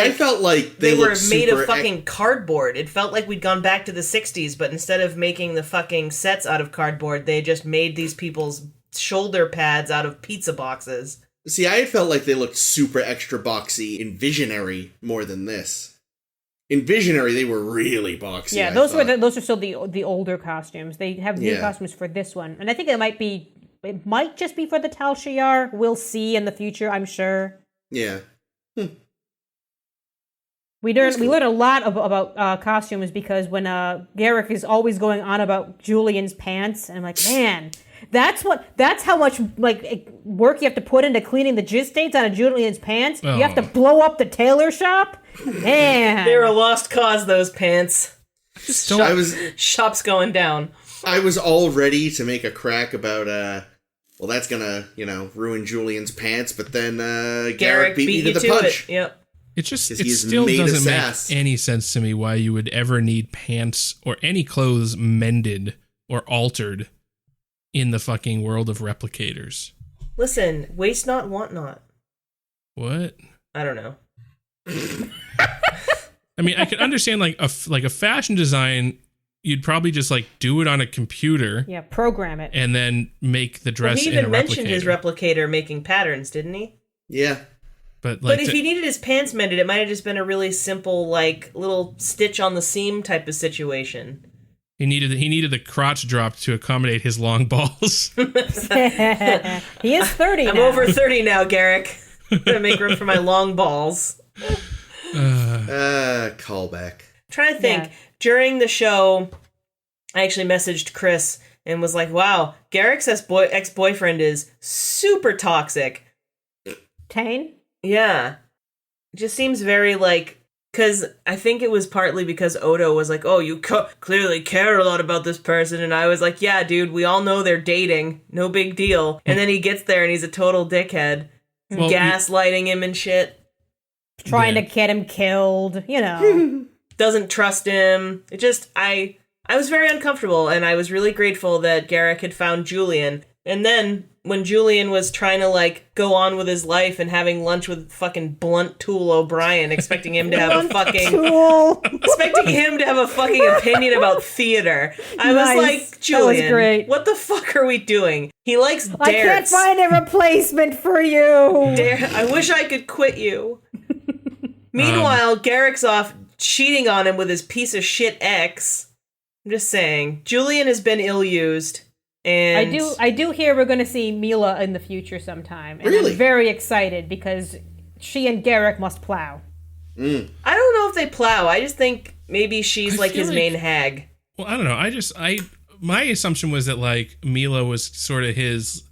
like they were looked made of super fucking cardboard. It felt like we'd gone back to the 60s, but instead of making the fucking sets out of cardboard, they just made these people's shoulder pads out of pizza boxes. See, I had felt like they looked super extra boxy in Visionary more than this. In Visionary, they were really boxy. Yeah, those are still the older costumes. They have new costumes for this one, and I think it might just be for the Tal Shiar. We'll see in the future, I'm sure. Yeah. We learned a lot about costumes because when Garak is always going on about Julian's pants, and I'm like, man, that's how much like work you have to put into cleaning the jizz stains on a Julian's pants. Oh. You have to blow up the tailor shop. Man, They're a lost cause, those pants. Shop's going down. I was all ready to make a crack about, that's gonna, ruin Julian's pants, but then Garak beat me to the punch. Yep. It he is still made of doesn't sass. make any sense to me why you would ever need pants or any clothes mended or altered in the fucking world of replicators. Listen, waste not, want not. What? I don't know. I mean, I could understand like a fashion design. You'd probably just like do it on a computer. Yeah, program it. And then make the dress He in a even mentioned replicator. his replicator making patterns, didn't he? Yeah. But like, But if he needed his pants mended, it might have just been a really simple, like, little stitch on the seam type of situation. he needed the crotch drop to accommodate his long balls. He is 30 now. I'm over 30 now, Garak. Gotta make room for my long balls. Callback. I'm trying to think. During the show, I actually messaged Chris and was like, wow, Garak's ex-boyfriend is super toxic. Tane? Yeah. It just seems very, like... Because I think it was partly because Odo was like, oh, you clearly care a lot about this person. And I was like, yeah, dude, we all know they're dating. No big deal. And then he gets there and he's a total dickhead. Well, Gaslighting him and shit. Trying to get him killed, Doesn't trust him. It just, I was very uncomfortable, and I was really grateful that Garak had found Julian. And then, when Julian was trying to, like, go on with his life and having lunch with fucking Blunt Tool O'Brien, expecting him to have a fucking opinion about theater. I was like, Julian, great. what the fuck are we doing? He likes darts. I can't find a replacement for you. I wish I could quit you. Meanwhile, Garak's off cheating on him with his piece of shit ex. I'm just saying, Julian has been ill-used, and I do hear we're going to see Mila in the future sometime, and Really? I'm very excited because she and Garak must plow. I don't know if they plow. I just think maybe she's I like feel his like- main hag. Well, I don't know. My assumption was that like Mila was sort of his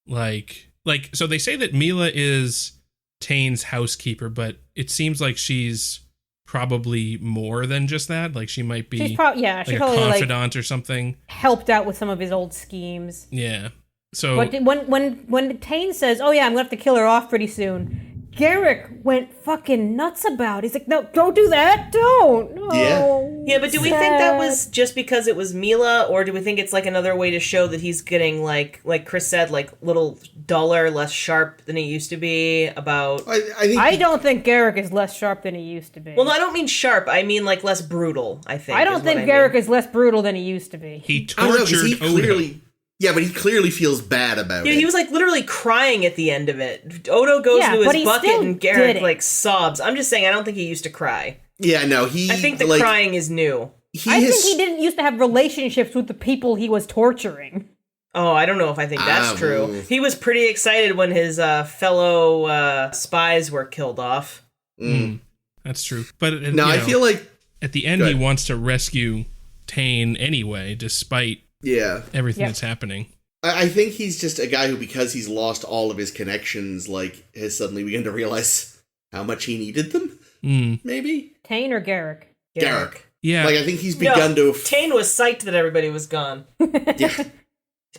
like so they say that Mila is Tane's housekeeper, but it seems like she's probably more than just that. Like she might be She's probably like she a probably confidant or something. helped out with some of his old schemes. Yeah. So But when Tane says, "Oh yeah, I'm gonna have to kill her off pretty soon," Garak went fucking nuts about it. He's like, "No, don't do that, don't." No. Yeah, but do we think that was just because it was Mila, or do we think it's like another way to show that he's getting like Chris said, like little duller, less sharp than he used to be about... I don't think Garak is less sharp than he used to be. Well, no, I don't mean sharp. I mean like less brutal, I think. I don't think Garak is less brutal than he used to be. he I don't know, 'cause tortured he Odo. clearly... Yeah, but he clearly feels bad about Yeah, it. he was like literally crying at the end of it. Odo goes to but his he bucket still and did Garak it. like sobs. I'm just saying, I don't think he used to cry. Yeah, no, I think the crying is new. I think he didn't used to have relationships with the people he was torturing. Oh, I don't know if I think that's true. He was pretty excited when his fellow spies were killed off. That's true. But I feel like at the end he wants to rescue Tane anyway, despite everything that's happening. I think he's just a guy who, because he's lost all of his connections, like, has suddenly begun to realize how much he needed them. Maybe Tane or Garak? Garak. Yeah. Like, I think he's begun to... Tane was psyched that everybody was gone. Yeah. He's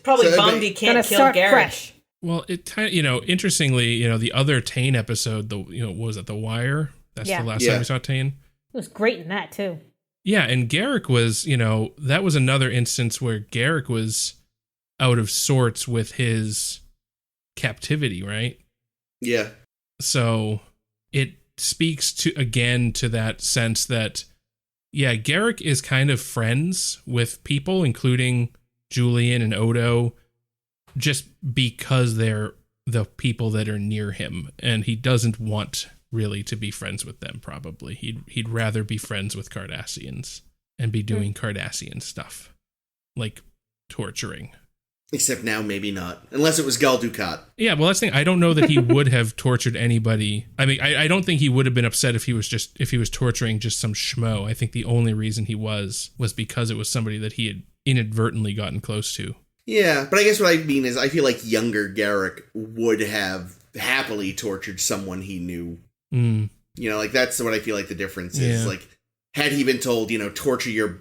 probably bummed he can't kill Garak. Fresh. Well, interestingly, the other Tane episode, what was it, The Wire? That's the last time we saw Tane. It was great in that, too. Yeah, and Garak was, that was another instance where Garak was out of sorts with his captivity, right? Yeah. So it speaks to that sense that, Garak is kind of friends with people, including Julian and Odo, just because they're the people that are near him, and he doesn't want really to be friends with them. Probably he'd rather be friends with Cardassians and be doing Cardassian stuff, like torturing. Except now, maybe not. Unless it was Gul Dukat. Yeah, well, that's the thing. I don't know that he would have tortured anybody. I mean, I don't think he would have been upset if he was torturing just some schmo. I think the only reason he was because it was somebody that he had inadvertently gotten close to. Yeah, but I guess what I mean is I feel like younger Garak would have happily tortured someone he knew. Like, that's what I feel like the difference is. Yeah. Like, had he been told, torture your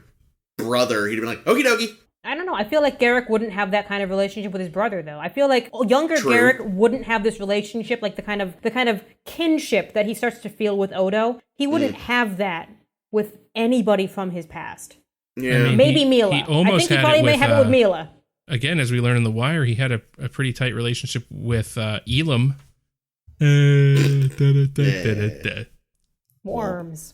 brother, he'd have been like, okie dokie. I don't know. I feel like Garak wouldn't have that kind of relationship with his brother, though. I feel like younger Garak wouldn't have this relationship, like the kind of kinship that he starts to feel with Odo. He wouldn't have that with anybody from his past. Yeah, I mean, maybe Mila. I think he probably may have it with Mila. Again, as we learn in The Wire, he had a pretty tight relationship with Elam. Worms.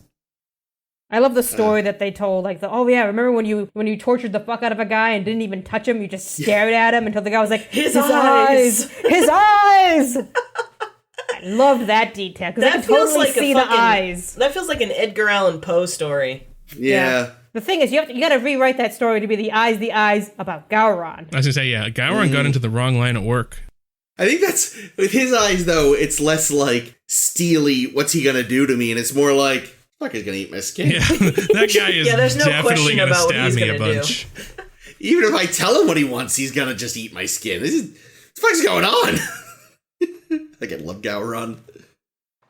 I love the story that they told, like, remember when you tortured the fuck out of a guy and didn't even touch him, you just stared at him until the guy was like, his eyes! His eyes! I loved that detail, because I could totally see the eyes. That feels like an Edgar Allan Poe story. Yeah. The thing is, you got to rewrite that story to be the eyes about Gowron. I was going to say, Gowron got into the wrong line of work. I think that's, with his eyes, though, it's less like steely, what's he gonna do to me? And it's more like, fuck, he's gonna eat my skin. Yeah, that guy is there's no definitely going to stab me a gonna bunch. Even if I tell him what he wants, he's gonna just eat my skin. What the fuck's going on? Like, I love Gowron.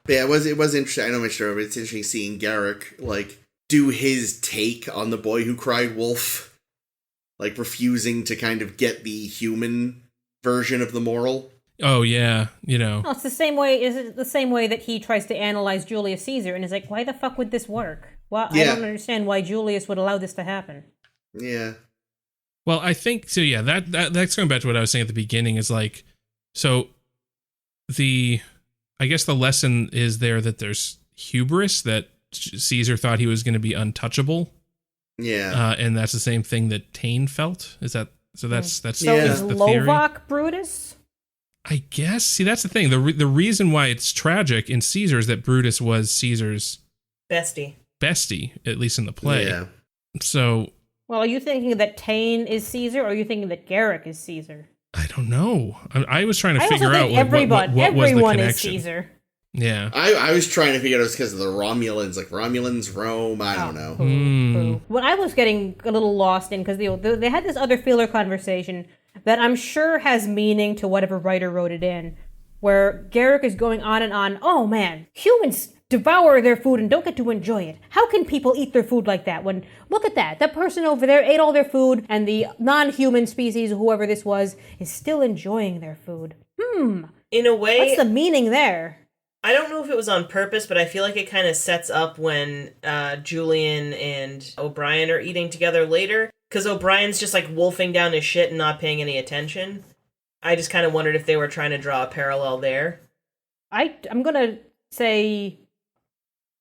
But yeah, it was interesting. I know, Mr. But it's interesting seeing Garak, like, do his take on The Boy Who Cried Wolf. Like, refusing to kind of get the human version of the moral. Oh, yeah, No, it's the same way. Is it the same way that he tries to analyze Julius Caesar and is like, why the fuck would this work? Well, I don't understand why Julius would allow this to happen. Yeah. Well, I think so. Yeah, that's going back to what I was saying at the beginning. Is like, so I guess the lesson is there that there's hubris, that Caesar thought he was going to be untouchable. Yeah. And that's the same thing that Tane felt. Is that so? That's so is the theory. Lovok Brutus? I guess. See, that's the thing. The reason why it's tragic in Caesar is that Brutus was Caesar's bestie, at least in the play. Yeah. So. Well, are you thinking that Tane is Caesar, or are you thinking that Garak is Caesar? I don't know. I was trying to figure out what everyone was the connection. Is Caesar. Yeah. I was trying to figure out it was because of the Romulans, like Romulans, Rome, I don't know. What I was getting a little lost in, because they had this other filler conversation that I'm sure has meaning to whatever writer wrote it in, where Garak is going on and on, oh man, humans devour their food and don't get to enjoy it. How can people eat their food like that? When, look at that person over there ate all their food, and the non-human species, whoever this was, is still enjoying their food. In a way, what's the meaning there? I don't know if it was on purpose, but I feel like it kind of sets up when Julian and O'Brien are eating together later, because O'Brien's just like wolfing down his shit and not paying any attention. I just kind of wondered if they were trying to draw a parallel there. I'm going to say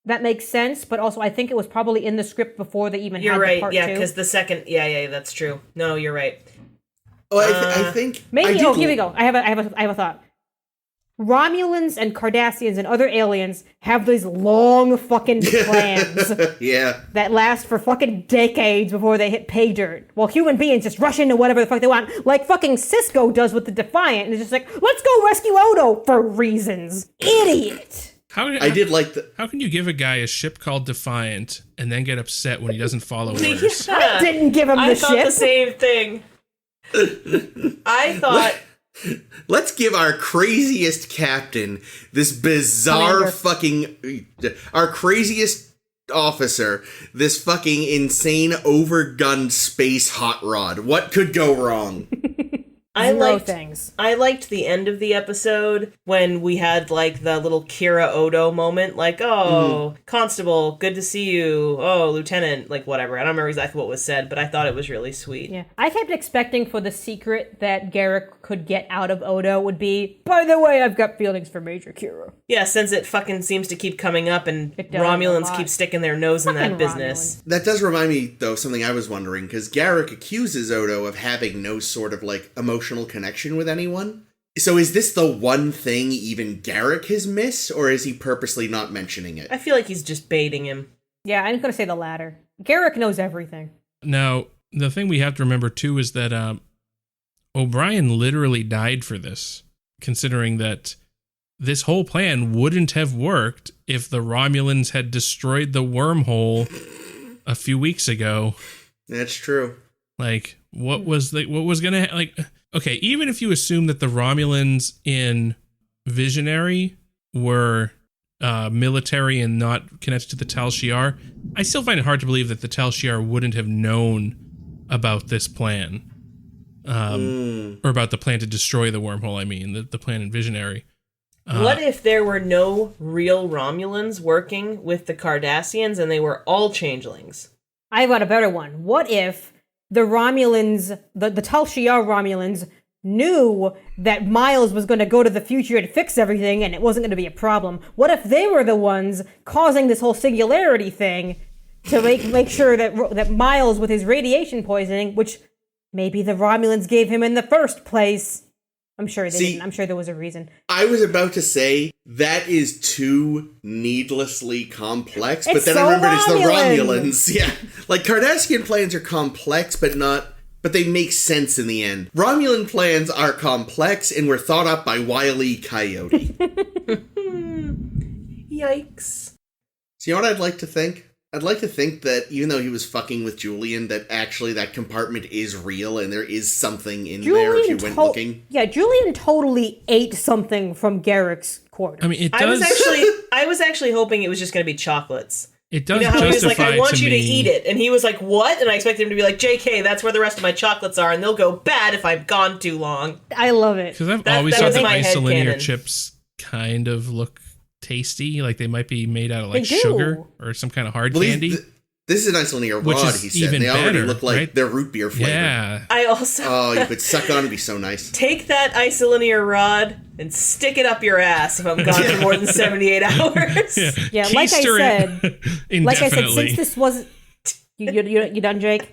that makes sense, but also I think it was probably in the script before they even had the part 2. Yeah, because the second... Yeah, that's true. No, you're right. Oh, I think... Maybe... here we go. I have a thought. Romulans and Cardassians and other aliens have these long fucking plans Yeah. that last for fucking decades before they hit pay dirt, while human beings just rush into whatever the fuck they want, like fucking Cisco does with the Defiant, and it's just like, let's go rescue Odo for reasons. Idiot. I did like the... How can you give a guy a ship called Defiant and then get upset when he doesn't follow orders? I didn't give him the I ship. thought the same thing. I thought... Let's give our craziest captain this bizarre Commander. our craziest officer this fucking insane overgunned space hot rod. What could go wrong? I liked things. I liked the end of the episode when we had like the little Kira Odo moment, like, oh, Constable, good to see you. Oh, Lieutenant, like whatever. I don't remember exactly what was said, but I thought it was really sweet. Yeah, I kept expecting for the secret that Garak could get out of Odo would be, by the way, I've got feelings for Major Kira. Yeah, since it fucking seems to keep coming up and It does a Romulans lot. keep sticking their nose in that Fucking business. That does remind me, though, something I was wondering, because Garak accuses Odo of having no sort of, like, emotional connection with anyone. So is this the one thing even Garak has missed, or is he purposely not mentioning it? I feel like he's just baiting him. Yeah, I'm gonna say the latter. Garak knows everything. Now, the thing we have to remember, too, is that O'Brien literally died for this, considering that this whole plan wouldn't have worked if the Romulans had destroyed the wormhole a few weeks ago. That's true. Like, what was gonna like? Okay, even if you assume that the Romulans in Visionary were military and not connected to the Tal Shiar, I still find it hard to believe that the Tal Shiar wouldn't have known about this plan, or about the plan to destroy the wormhole. I mean, the plan in Visionary. What if there were no real Romulans working with the Cardassians and they were all changelings? I've got a better one. What if the Romulans, the Tal Shiar Romulans, knew that Miles was going to go to the future and fix everything and it wasn't going to be a problem? What if they were the ones causing this whole singularity thing to make sure that Miles, with his radiation poisoning, which maybe the Romulans gave him in the first place. I'm sure they didn't. I'm sure there was a reason. I was about to say that is too needlessly complex, but It's then so I remembered it's the Romulan. Romulans. Yeah. Like Cardassian plans are complex, but they make sense in the end. Romulan plans are complex and were thought up by Wile E. Coyote. Yikes. So you know what I'd like to think? I'd like to think that even though he was fucking with Julian, that actually that compartment is real and there is something in there if you went looking. Yeah, Julian totally ate something from Garak's quarter. I mean, it does. I was actually hoping it was just going to be chocolates. It does You know how he was justify like, I want to you me. to eat it. And he was like, what? And I expected him to be like, JK, that's where the rest of my chocolates are, and they'll go bad if I've gone too long. I love it. Because I've That- always that thought was that my isolinear headcanon. chips kind of look tasty. Like they might be made out of like They do. sugar or some kind of hard Well, candy. this is an isolinear Which rod, is he said. even They already better, look like right? they're root beer flavored. Yeah. I also Oh, you could suck on and be so nice. take that isolinear rod and stick it up your ass if I'm gone for more than 78 hours. Yeah, like I Keister said, it like I said, indefinitely. since this wasn't you done, Jake?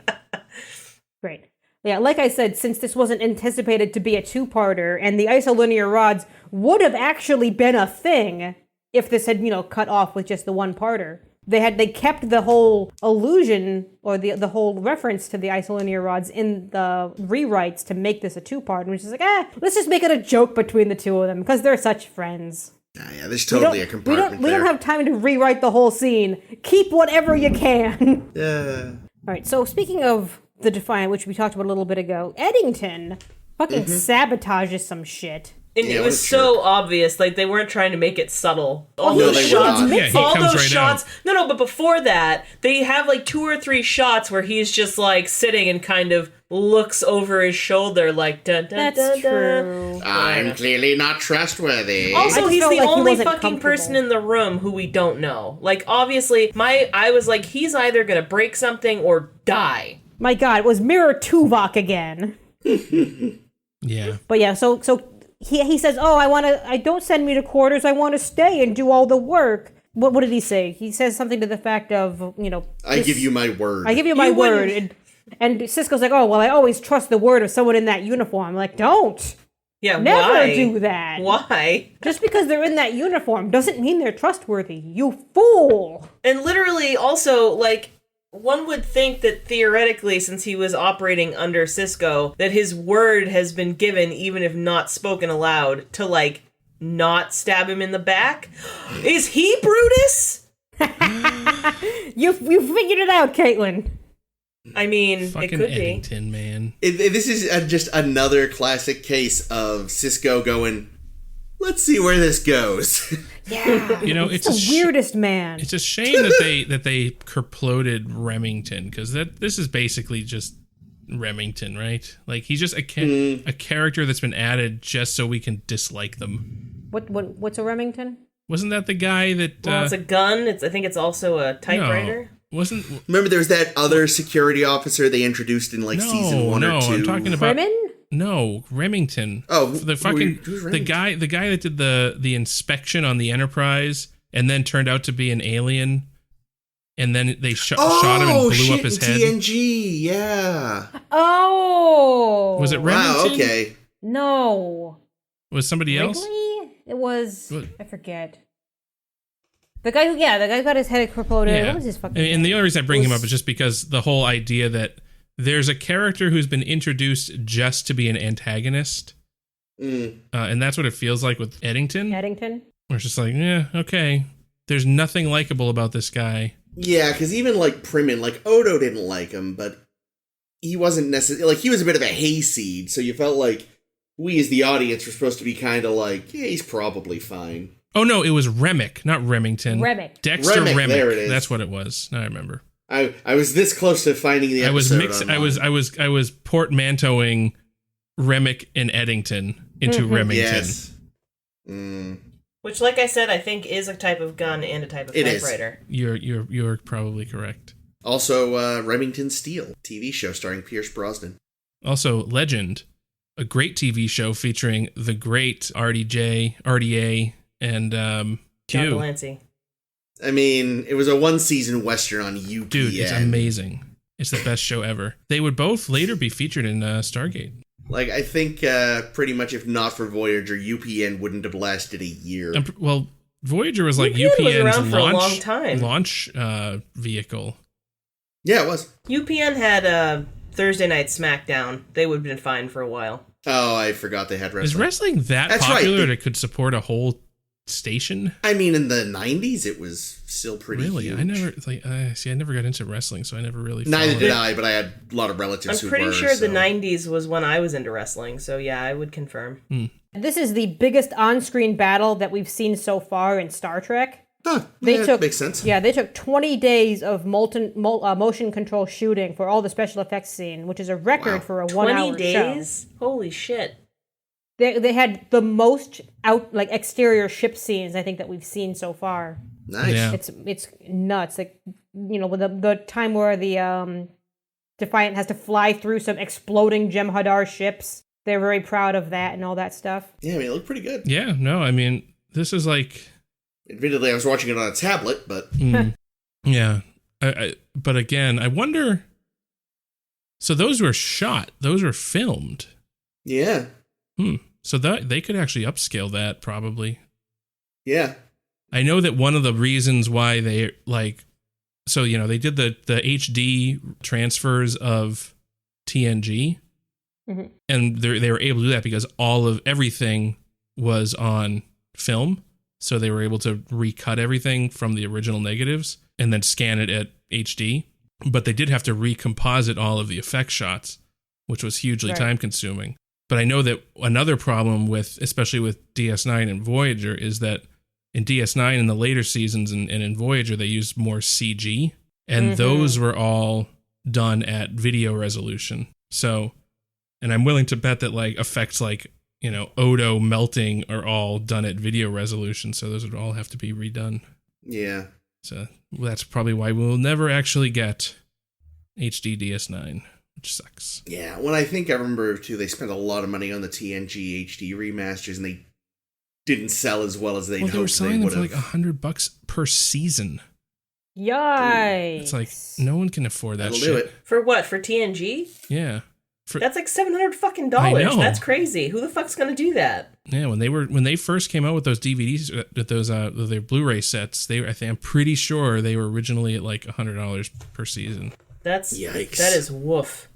Great. Yeah, like I said, since this wasn't anticipated to be a two-parter, and the isolinear rods would have actually been a thing if this had, cut off with just the one-parter. They kept the whole illusion or the whole reference to the isolinear rods in the rewrites to make this a two-part, which is like, let's just make it a joke between the two of them because they're such friends. Yeah, there's totally a compartment We don't have time to rewrite the whole scene. Keep whatever you can. Yeah. All right, so speaking of the Defiant, which we talked about a little bit ago, Eddington fucking sabotages some shit. And Yeah, it what was a so obvious, like they weren't trying to make it subtle. All No, those they were shots, not. Yeah, he all comes those right shots. out. No, but before that, they have like 2 or 3 shots where he's just like sitting and kind of looks over his shoulder, like dun dun That's dun dun. true. I'm clearly not trustworthy. I Also, just he's felt the like he only wasn't fucking comfortable. person in the room who we don't know. Like, obviously, I was like, he's either gonna break something or die. My God, it was Mirror Tuvok again. Yeah. But yeah, so he says, I don't send me to quarters, I want to stay and do all the work. What did he say? He says something to the fact of, I give you my word. I give you my You word. wouldn't- And Cisco's like, I always trust the word of someone in that uniform. I'm like, don't. Yeah, Never why? do that. Why? Just because they're in that uniform doesn't mean they're trustworthy, you fool! And literally, also, like, one would think that theoretically, since he was operating under Cisco, that his word has been given, even if not spoken aloud, to, like, not stab him in the back. Is he Brutus? You figured it out, Caitlin. I mean, Fucking it could Eddington, man. This is just another classic case of Cisco going, let's see where this goes. Yeah. You know, it's the weirdest man. It's a shame that they kerploded Remington, because this is basically just Remington, right? Like, he's just a character that's been added just so we can dislike them. What's a Remington? Wasn't that the guy that? Well, it's a gun. I think it's also a typewriter. Wasn't? Remember, there was that other security officer they introduced in like season 1 or 2. I'm talking about Fremen? No, Remington. Oh, the fucking who's the Remington? guy that did the inspection on the Enterprise and then turned out to be an alien, and then they shot him and blew up his head. TNG, yeah. Oh! Was it Remington? Wow, okay. No. Was somebody else? Wrigley? It was... What? I forget. The guy who got his head exploded. Yeah. What was his fucking And the only reason I bring him was- up is just because the whole idea that there's a character who's been introduced just to be an antagonist, and that's what it feels like with Eddington. Eddington? Where it's just like, yeah, okay. There's nothing likable about this guy. Yeah, because even like Primin, like Odo didn't like him, but he wasn't necessarily, like, he was a bit of a hayseed, so you felt like we as the audience were supposed to be kind of like, yeah, he's probably fine. Oh no, it was Remick, not Remington. Remick. Dexter Remick, there it is. That's what it was. Now I remember. I was this close to finding the episode. I was portmanteauing Remick and Eddington into Remington. Yes. Which, like I said, I think is a type of gun and a type of It is. typewriter. You're probably correct. Also, Remington Steele, TV show starring Pierce Brosnan. Also, Legend, a great TV show featuring the great RDA, and John Q. Delancey. I mean, it was a one-season Western on UPN. Dude, it's amazing. It's the best show ever. They would both later be featured in Stargate. Like, I think pretty much if not for Voyager, UPN wouldn't have lasted a year. Well, Voyager was like UPN was around UPN's for a long time. launch vehicle. Yeah, it was. UPN had Thursday Night SmackDown. They would have been fine for a while. Oh, I forgot they had wrestling. Is wrestling that That's popular right. that it could support a whole station? I mean, in the 90s, it was still pretty Really? huge. I never got into wrestling, so I never really Neither followed did it. I, but I had a lot of relatives I'm who pretty were. sure the so- 90s was when I was into wrestling, so yeah, I would confirm. This is the biggest on-screen battle that we've seen so far in Star Trek. Huh, They yeah, took makes sense. Yeah, they took 20 days of motion control shooting for all the special effects scene, which is a record Wow. for a 20 1-hour days? Holy shit. They had the most exterior ship scenes I think that we've seen so far. Nice. Yeah. It's nuts. Like, you know, with the time where the Defiant has to fly through some exploding Jem'Hadar ships. They're very proud of that and all that stuff. Yeah, I mean, it looked pretty good. Yeah, no, I mean, this is like... Admittedly, I was watching it on a tablet, but... Yeah. But again, I wonder... So those were shot. Those were filmed. Yeah. So they could actually upscale that, probably. Yeah. I know that one of the reasons why they, like... So, you know, they did the HD transfers of TNG. Mhm. And they were able to do that because everything was on film. So they were able to recut everything from the original negatives and then scan it at HD. But they did have to recomposite all of the effect shots, which was hugely Right. time consuming. But I know that another problem especially with DS9 and Voyager, is that in DS9 in the later seasons and in Voyager, they used more CG. And those were all done at video resolution. So, and I'm willing to bet that like effects like, you know, Odo melting are all done at video resolution. So those would all have to be redone. Yeah. So that's probably why we'll never actually get HD DS9, which sucks. Yeah. When I remember, too, they spent a lot of money on the TNG HD remasters, and they didn't sell as well as they'd Well, they were hoped they selling them would for like have. $100 per season. Yikes. It's like no one can afford that That'll shit. do it. For what? For TNG? Yeah. That's like $700 fucking I dollars. know. That's crazy. Who the fuck's gonna do that? Yeah, when they first came out with those DVDs, with those their Blu-ray sets, I'm pretty sure they were originally at like $100 per season. Yikes. That is woof.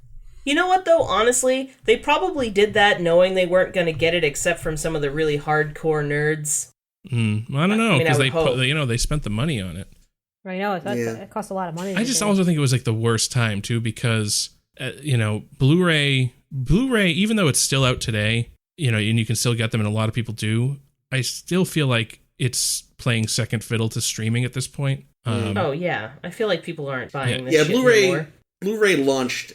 You know what though? Honestly, they probably did that knowing they weren't gonna get it, except from some of the really hardcore nerds. I don't know, because hope. they spent the money on it. I know it costs a lot of money. I just also think it was like the worst time too, because Blu-ray, even though it's still out today, and you can still get them, and a lot of people do, I still feel like it's playing second fiddle to streaming at this point. Oh yeah, I feel like people aren't buying this. Yeah, shit anymore. Blu-ray launched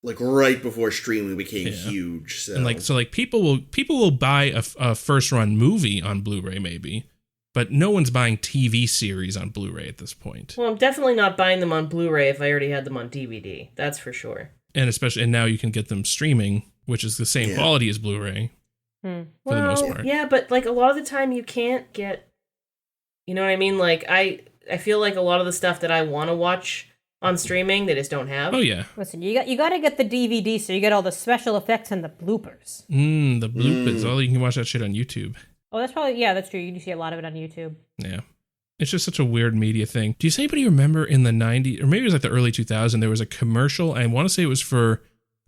like right before streaming became huge. So. And people will buy a first run movie on Blu-ray maybe, but no one's buying TV series on Blu-ray at this point. Well, I'm definitely not buying them on Blu-ray if I already had them on DVD. That's for sure. And now you can get them streaming, which is the same quality as Blu-ray for the most part. Yeah, but like a lot of the time you can't get, you know what I mean? Like I feel like a lot of the stuff that I want to watch on streaming they just don't have. Oh yeah. Listen, you got to get the DVD so you get all the special effects and the bloopers. The bloopers. Oh, you can watch that shit on YouTube. Oh, that's probably that's true. You can see a lot of it on YouTube. Yeah. It's just such a weird media thing. Do you anybody remember in the 90s, or maybe it was like the early 2000s, there was a commercial, I want to say it was for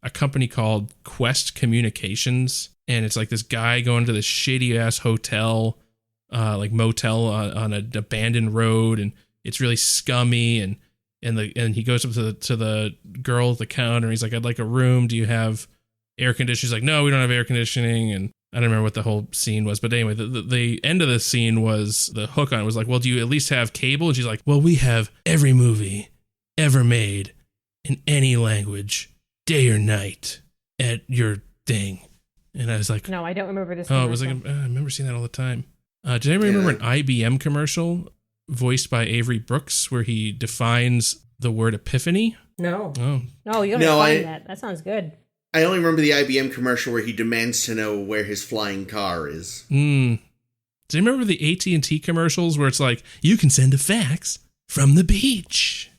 a company called Quest Communications, and it's like this guy going to this shitty-ass hotel, like motel on an abandoned road, and it's really scummy, and he goes up to the girl at the counter, and he's like, I'd like a room, do you have air conditioning? She's like, no, we don't have air conditioning, and I don't remember what the whole scene was, but anyway, the end of the scene was, the hook on it was like, well, do you at least have cable? And she's like, well, we have every movie ever made in any language, day or night, at your thing. And I was like, no, I don't remember this. Oh, it was like, I remember seeing that all the time. Did anybody remember an IBM commercial voiced by Avery Brooks where he defines the word epiphany? No. Oh. No, you don't find that. That sounds good. I only remember the IBM commercial where he demands to know where his flying car is. Do you remember the AT&T commercials where it's like, you can send a fax from the beach?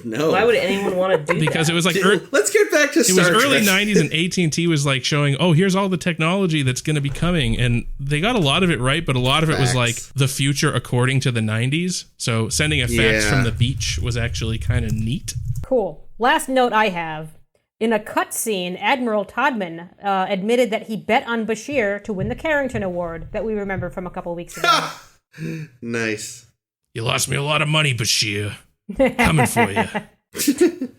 No. Why would anyone want to do that? Because it was like... let's get back to Star Trek. It was early 90s and AT&T was like showing, oh, here's all the technology that's going to be coming. And they got a lot of it right, but a lot of it was like the future according to the 90s. So sending a fax from the beach was actually kind of neat. Cool. Last note I have. In a cutscene, Admiral Todman admitted that he bet on Bashir to win the Carrington Award that we remember from a couple weeks ago. Nice. You lost me a lot of money, Bashir. Coming for you.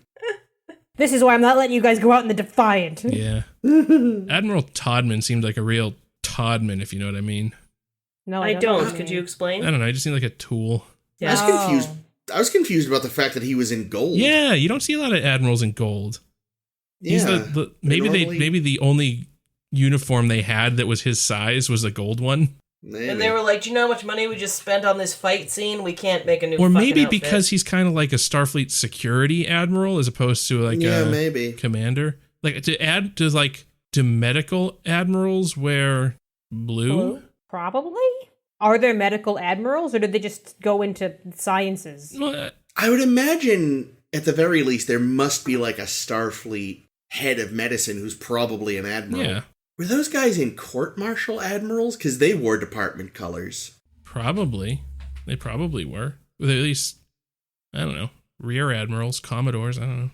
This is why I'm not letting you guys go out in the Defiant. Yeah. Admiral Todman seemed like a real Todman, if you know what I mean. No, I don't. Could you explain? I don't know. I just seemed like a tool. Yeah. I was confused about the fact that he was in gold. Yeah, you don't see a lot of admirals in gold. He's maybe the only uniform they had that was his size was a gold one. Maybe. And they were like, do you know how much money we just spent on this fight scene? We can't make a new Or maybe outfit. because he's kind of like a Starfleet security admiral as opposed to like a commander. Like do medical admirals wear blue? Probably. Are there medical admirals or did they just go into sciences? Well, I would imagine at the very least there must be like a Starfleet head of medicine who's probably an admiral. Yeah. Were those guys in court-martial admirals? Because they wore department colors. Probably. They probably were. With at least, I don't know, rear admirals, commodores, I don't know.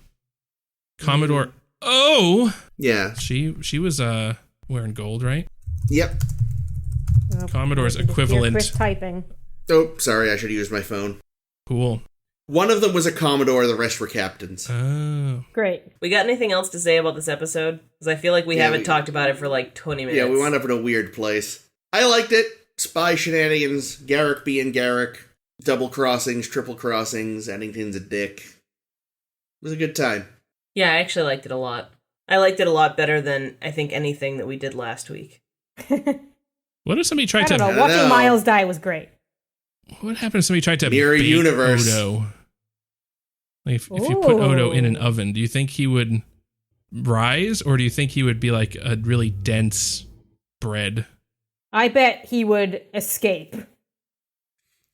Commodore O! Yeah. She was wearing gold, right? Yep. Oh, Commodore's I can just hear equivalent. Chris typing. Oh, sorry, I should have used my phone. Cool. One of them was a Commodore, the rest were captains. Oh. Great. We got anything else to say about this episode? Because I feel like we haven't talked about it for like 20 minutes. Yeah, we wound up in a weird place. I liked it. Spy shenanigans, Garak being Garak, double crossings, triple crossings, Eddington's a dick. It was a good time. Yeah, I actually liked it a lot. I liked it a lot better than, I think, anything that we did last week. What if somebody tried I don't know. Watching Miles die was great. What happened if somebody tried to Mirror bake universe. Odo? Like if you put Odo in an oven, do you think he would rise, or do you think he would be like a really dense bread? I bet he would escape.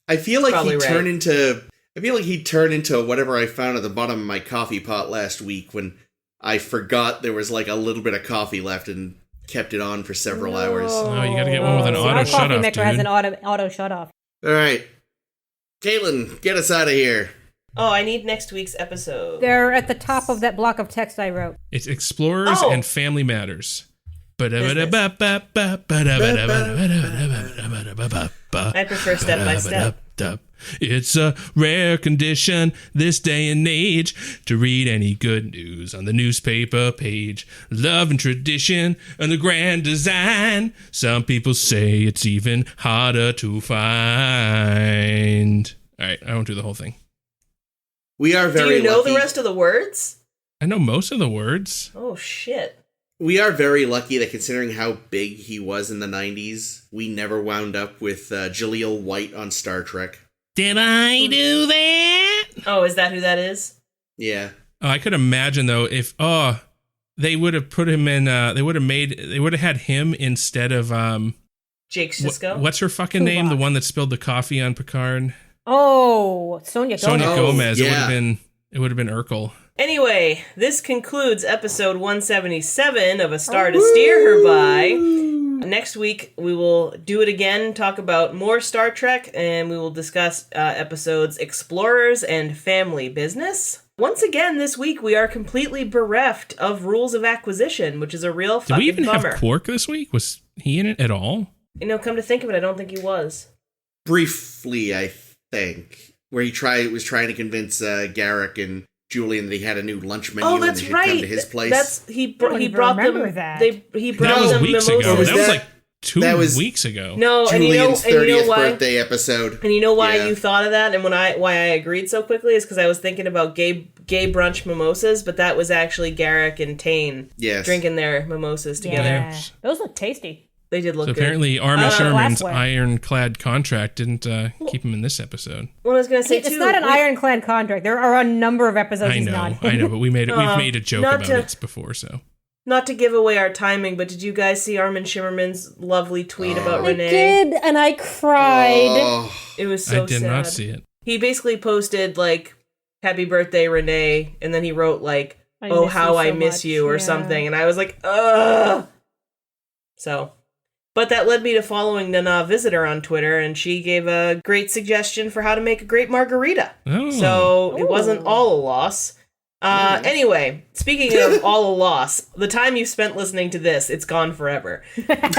I feel like Probably he'd right. turn into whatever I found at the bottom of my coffee pot last week when I forgot there was like a little bit of coffee left and kept it on for several hours. Oh, you gotta get one with an auto Our shut coffee off, maker has dude. an auto shut off. All right. Caitlin, get us out of here. Oh, I need next week's episode. They're at the top of that block of text I wrote. It's Explorers Oh. and Family Matters. I prefer step by step. It's a rare condition this day and age to read any good news on the newspaper page. Love and tradition and the grand design. Some people say it's even harder to find. All right, I won't do the whole thing. We are very Do you know lucky. the rest of the words? I know most of the words. Oh, shit. We are very lucky that considering how big he was in the 90s, we never wound up with Jaleel White on Star Trek. Did I do that? Oh, is that who that is? Yeah. Oh, I could imagine though if they would have put him in. They would have had him instead of Jake Sisko? what's her fucking name? The one that spilled the coffee on Picard. Oh, Sonia Gomez. Sonia Gomez. yeah. It would have been Urkel. Anyway, this concludes episode 177 of A Star to Steer Her By. Next week, we will do it again, talk about more Star Trek, and we will discuss episodes Explorers and Family Business. Once again, this week, we are completely bereft of rules of acquisition, which is a real Did fucking we even bummer. have Quark this week? Was he in it at all? You know, come to think of it, I don't think he was. Briefly, I think, where he was trying to convince Garak and Julian that he had a new lunch menu Oh, and that's they should right. come to his place. He don't he even brought them. remember that. He That brought was them weeks mimosas. ago. Was That was that- like 2 that was- weeks ago. No, Julian's and you 30th know why? birthday episode. And you know why Yeah. you thought of that, and why I agreed so quickly is because I was thinking about gay brunch mimosas, but that was actually Garak and Tane Yes. drinking their mimosas together. Yeah. Those look tasty. They did look So good. apparently Armin Uh, Sherman's glassware. ironclad contract didn't keep him in this episode. Well, I was gonna say It's too, not an ironclad contract. There are a number of episodes I he's know, not. but we've made a joke not about to- it before, so. Not to give away our timing, but did you guys see Armin Shimmerman's lovely tweet about I Renee? did, and I cried. Oh, It was so I did sad. not see it. He basically posted like "Happy birthday, Renee," and then he wrote like I "Oh, miss how you I so miss much." you" or Yeah. something, and I was like, ugh. So, but that led me to following Nana Visitor on Twitter, and she gave a great suggestion for how to make a great margarita. Oh. So it wasn't Ooh. all a loss. Anyway, speaking of all a loss, the time you spent listening to this, it's gone forever. But if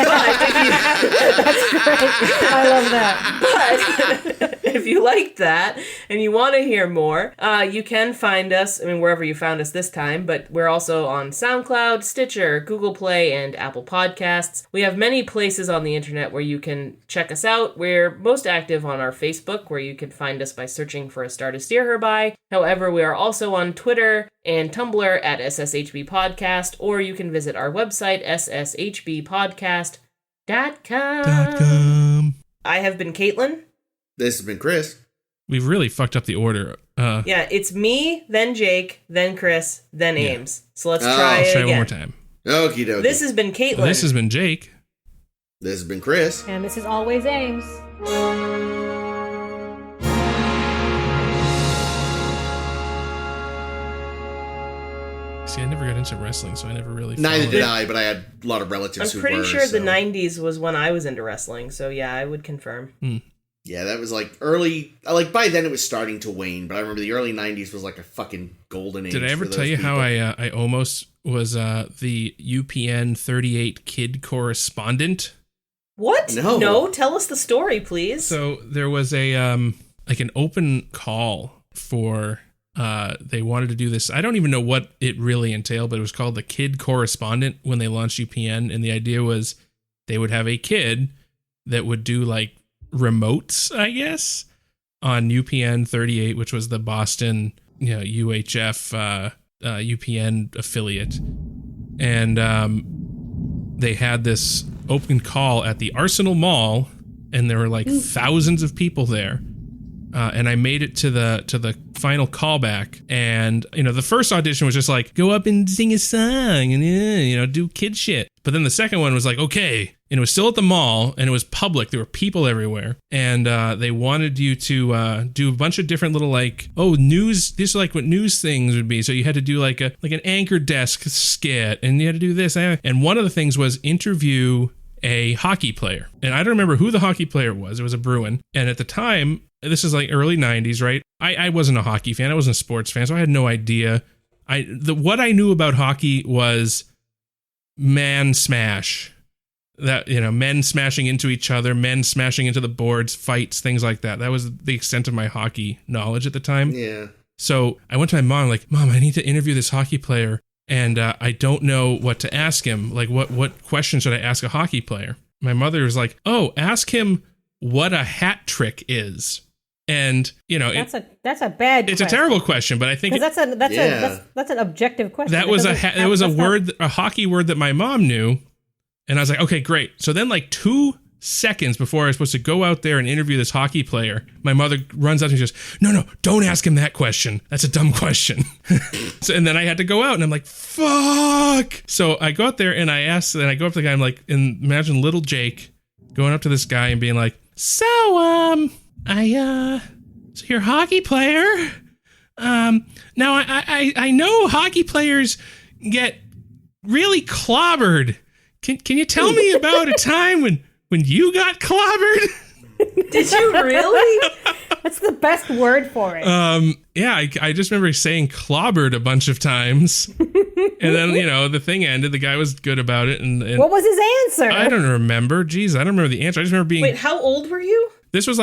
I love that. But if you liked that and you want to hear more, you can find us, wherever you found us this time, but we're also on SoundCloud, Stitcher, Google Play, and Apple Podcasts. We have many places on the internet where you can check us out. We're most active on our Facebook, where you can find us by searching for A Star to Steer Her By. However, we are also on Twitter and Tumblr at SSHB Podcast, or you can visit our website, sshbpodcast.com. I have been Caitlin. this has been Chris. We've really fucked up the order. Yeah, it's me, then Jake, then Chris, then Yeah. Ames. So let's Oh, try it Try again. one more time. Okie dokie. This has been Caitlin. This has been Jake. This has been Chris. And this is always Ames. See, I never got into wrestling, so I never really. Neither followed did it. I, but I had a lot of relatives I'm who pretty were. sure so. the 90s was when I was into wrestling, so yeah, I would confirm. Yeah, that was like early. Like by then it was starting to wane, but I remember the early '90s was like a fucking golden age. Did I ever for tell those you how people. I almost was the UPN 38 kid correspondent? What? No. Tell us the story, please. So there was a like an open call for they wanted to do this. I don't even know what it really entailed, but it was called the Kid Correspondent when they launched UPN, and the idea was they would have a kid that would do like remotes, I guess, on UPN 38, which was the Boston, UHF UPN affiliate, and they had this open call at the Arsenal Mall, and there were like thousands of people there. and I made it to the final callback. And the first audition was just like, go up and sing a song and do kid shit. But then the second one was like, okay, and it was still at the mall and it was public. There were people everywhere, and they wanted you to do a bunch of different little news. This is like what news things would be. So you had to do like an anchor desk skit, and you had to do this. And one of the things was interview a hockey player, and I don't remember who the hockey player was. It was a Bruin, and at the time, this is like early 90s, right? I wasn't a hockey fan. I wasn't a sports fan, so I had no idea. What I knew about hockey was man smash. That, men smashing into each other, men smashing into the boards, fights, things like that. That was the extent of my hockey knowledge at the time. Yeah. So I went to my mom, like, Mom, I need to interview this hockey player, and I don't know what to ask him. Like, what question should I ask a hockey player? My mother was like, oh, ask him what a hat trick is. And that's a bad. It's a terrible question, but I think that's an objective question. That was a hockey word that my mom knew. And I was like, okay, great. So then 2 seconds before I was supposed to go out there and interview this hockey player, my mother runs out and she goes, no, don't ask him that question. That's a dumb question. And then I had to go out and I'm like, fuck. So I go out there and I go up to the guy, I'm like, and imagine little Jake going up to this guy and being like, so you're a hockey player? Now I know hockey players get really clobbered. Can you tell me about a time when you got clobbered? Did you really? That's the best word for it. Yeah, I just remember saying clobbered a bunch of times. And then, the thing ended. The guy was good about it. And what was his answer? I don't remember. Jeez, I don't remember the answer. I just remember being... Wait, how old were you? This was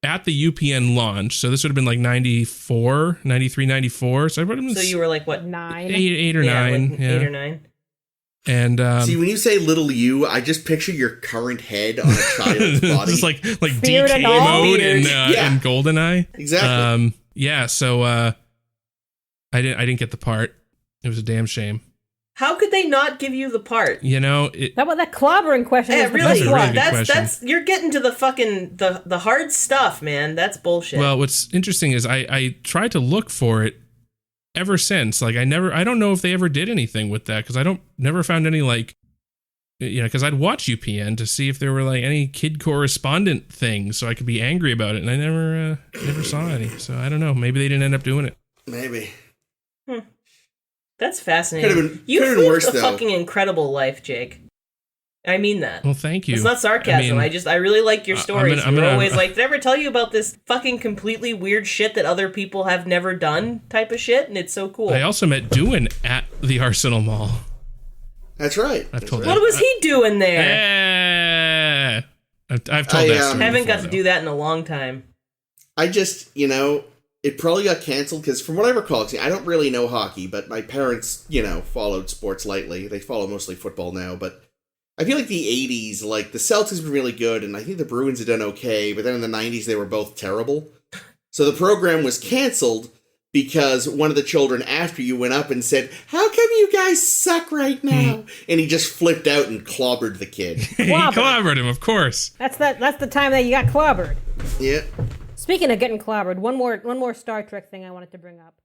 at the UPN launch. So this would have been 94, 93, 94. So you were what? 9? 8 or 9. 8 or 9. And see, when you say little you, I just picture your current head on a child's body. Just like DK mode in GoldenEye. Exactly. So I didn't get the part. It was a damn shame. How could they not give you the part? That clobbering question is really a really good question. That's you're getting to the fucking the hard stuff, man. That's bullshit. Well, what's interesting is I tried to look for it ever since. I don't know if they ever did anything with that, because I never found any because I'd watch UPN to see if there were any kid correspondent things so I could be angry about it, and I never saw any. So I don't know. Maybe they didn't end up doing it. Maybe. That's fascinating. You've lived a fucking incredible life, Jake. I mean that. Well, thank you. It's not sarcasm. I really like your stories. You're always like, did I ever tell you about this fucking completely weird shit that other people have never done type of shit? And it's so cool. I also met Doohan at the Arsenal Mall. That's right. I've told What was he doing there? I've told that story. I haven't got to do that in a long time. I just, it probably got canceled because from what I recall, I don't really know hockey, but my parents, followed sports lightly. They follow mostly football now, but I feel like the 80s, the Celtics were really good, and I think the Bruins had done okay, but then in the 90s they were both terrible. So the program was canceled because one of the children after you went up and said, how come you guys suck right now? And he just flipped out and clobbered the kid. He clobbered him, of course. That's the time that you got clobbered. Yeah. Speaking of getting clobbered, one more Star Trek thing I wanted to bring up.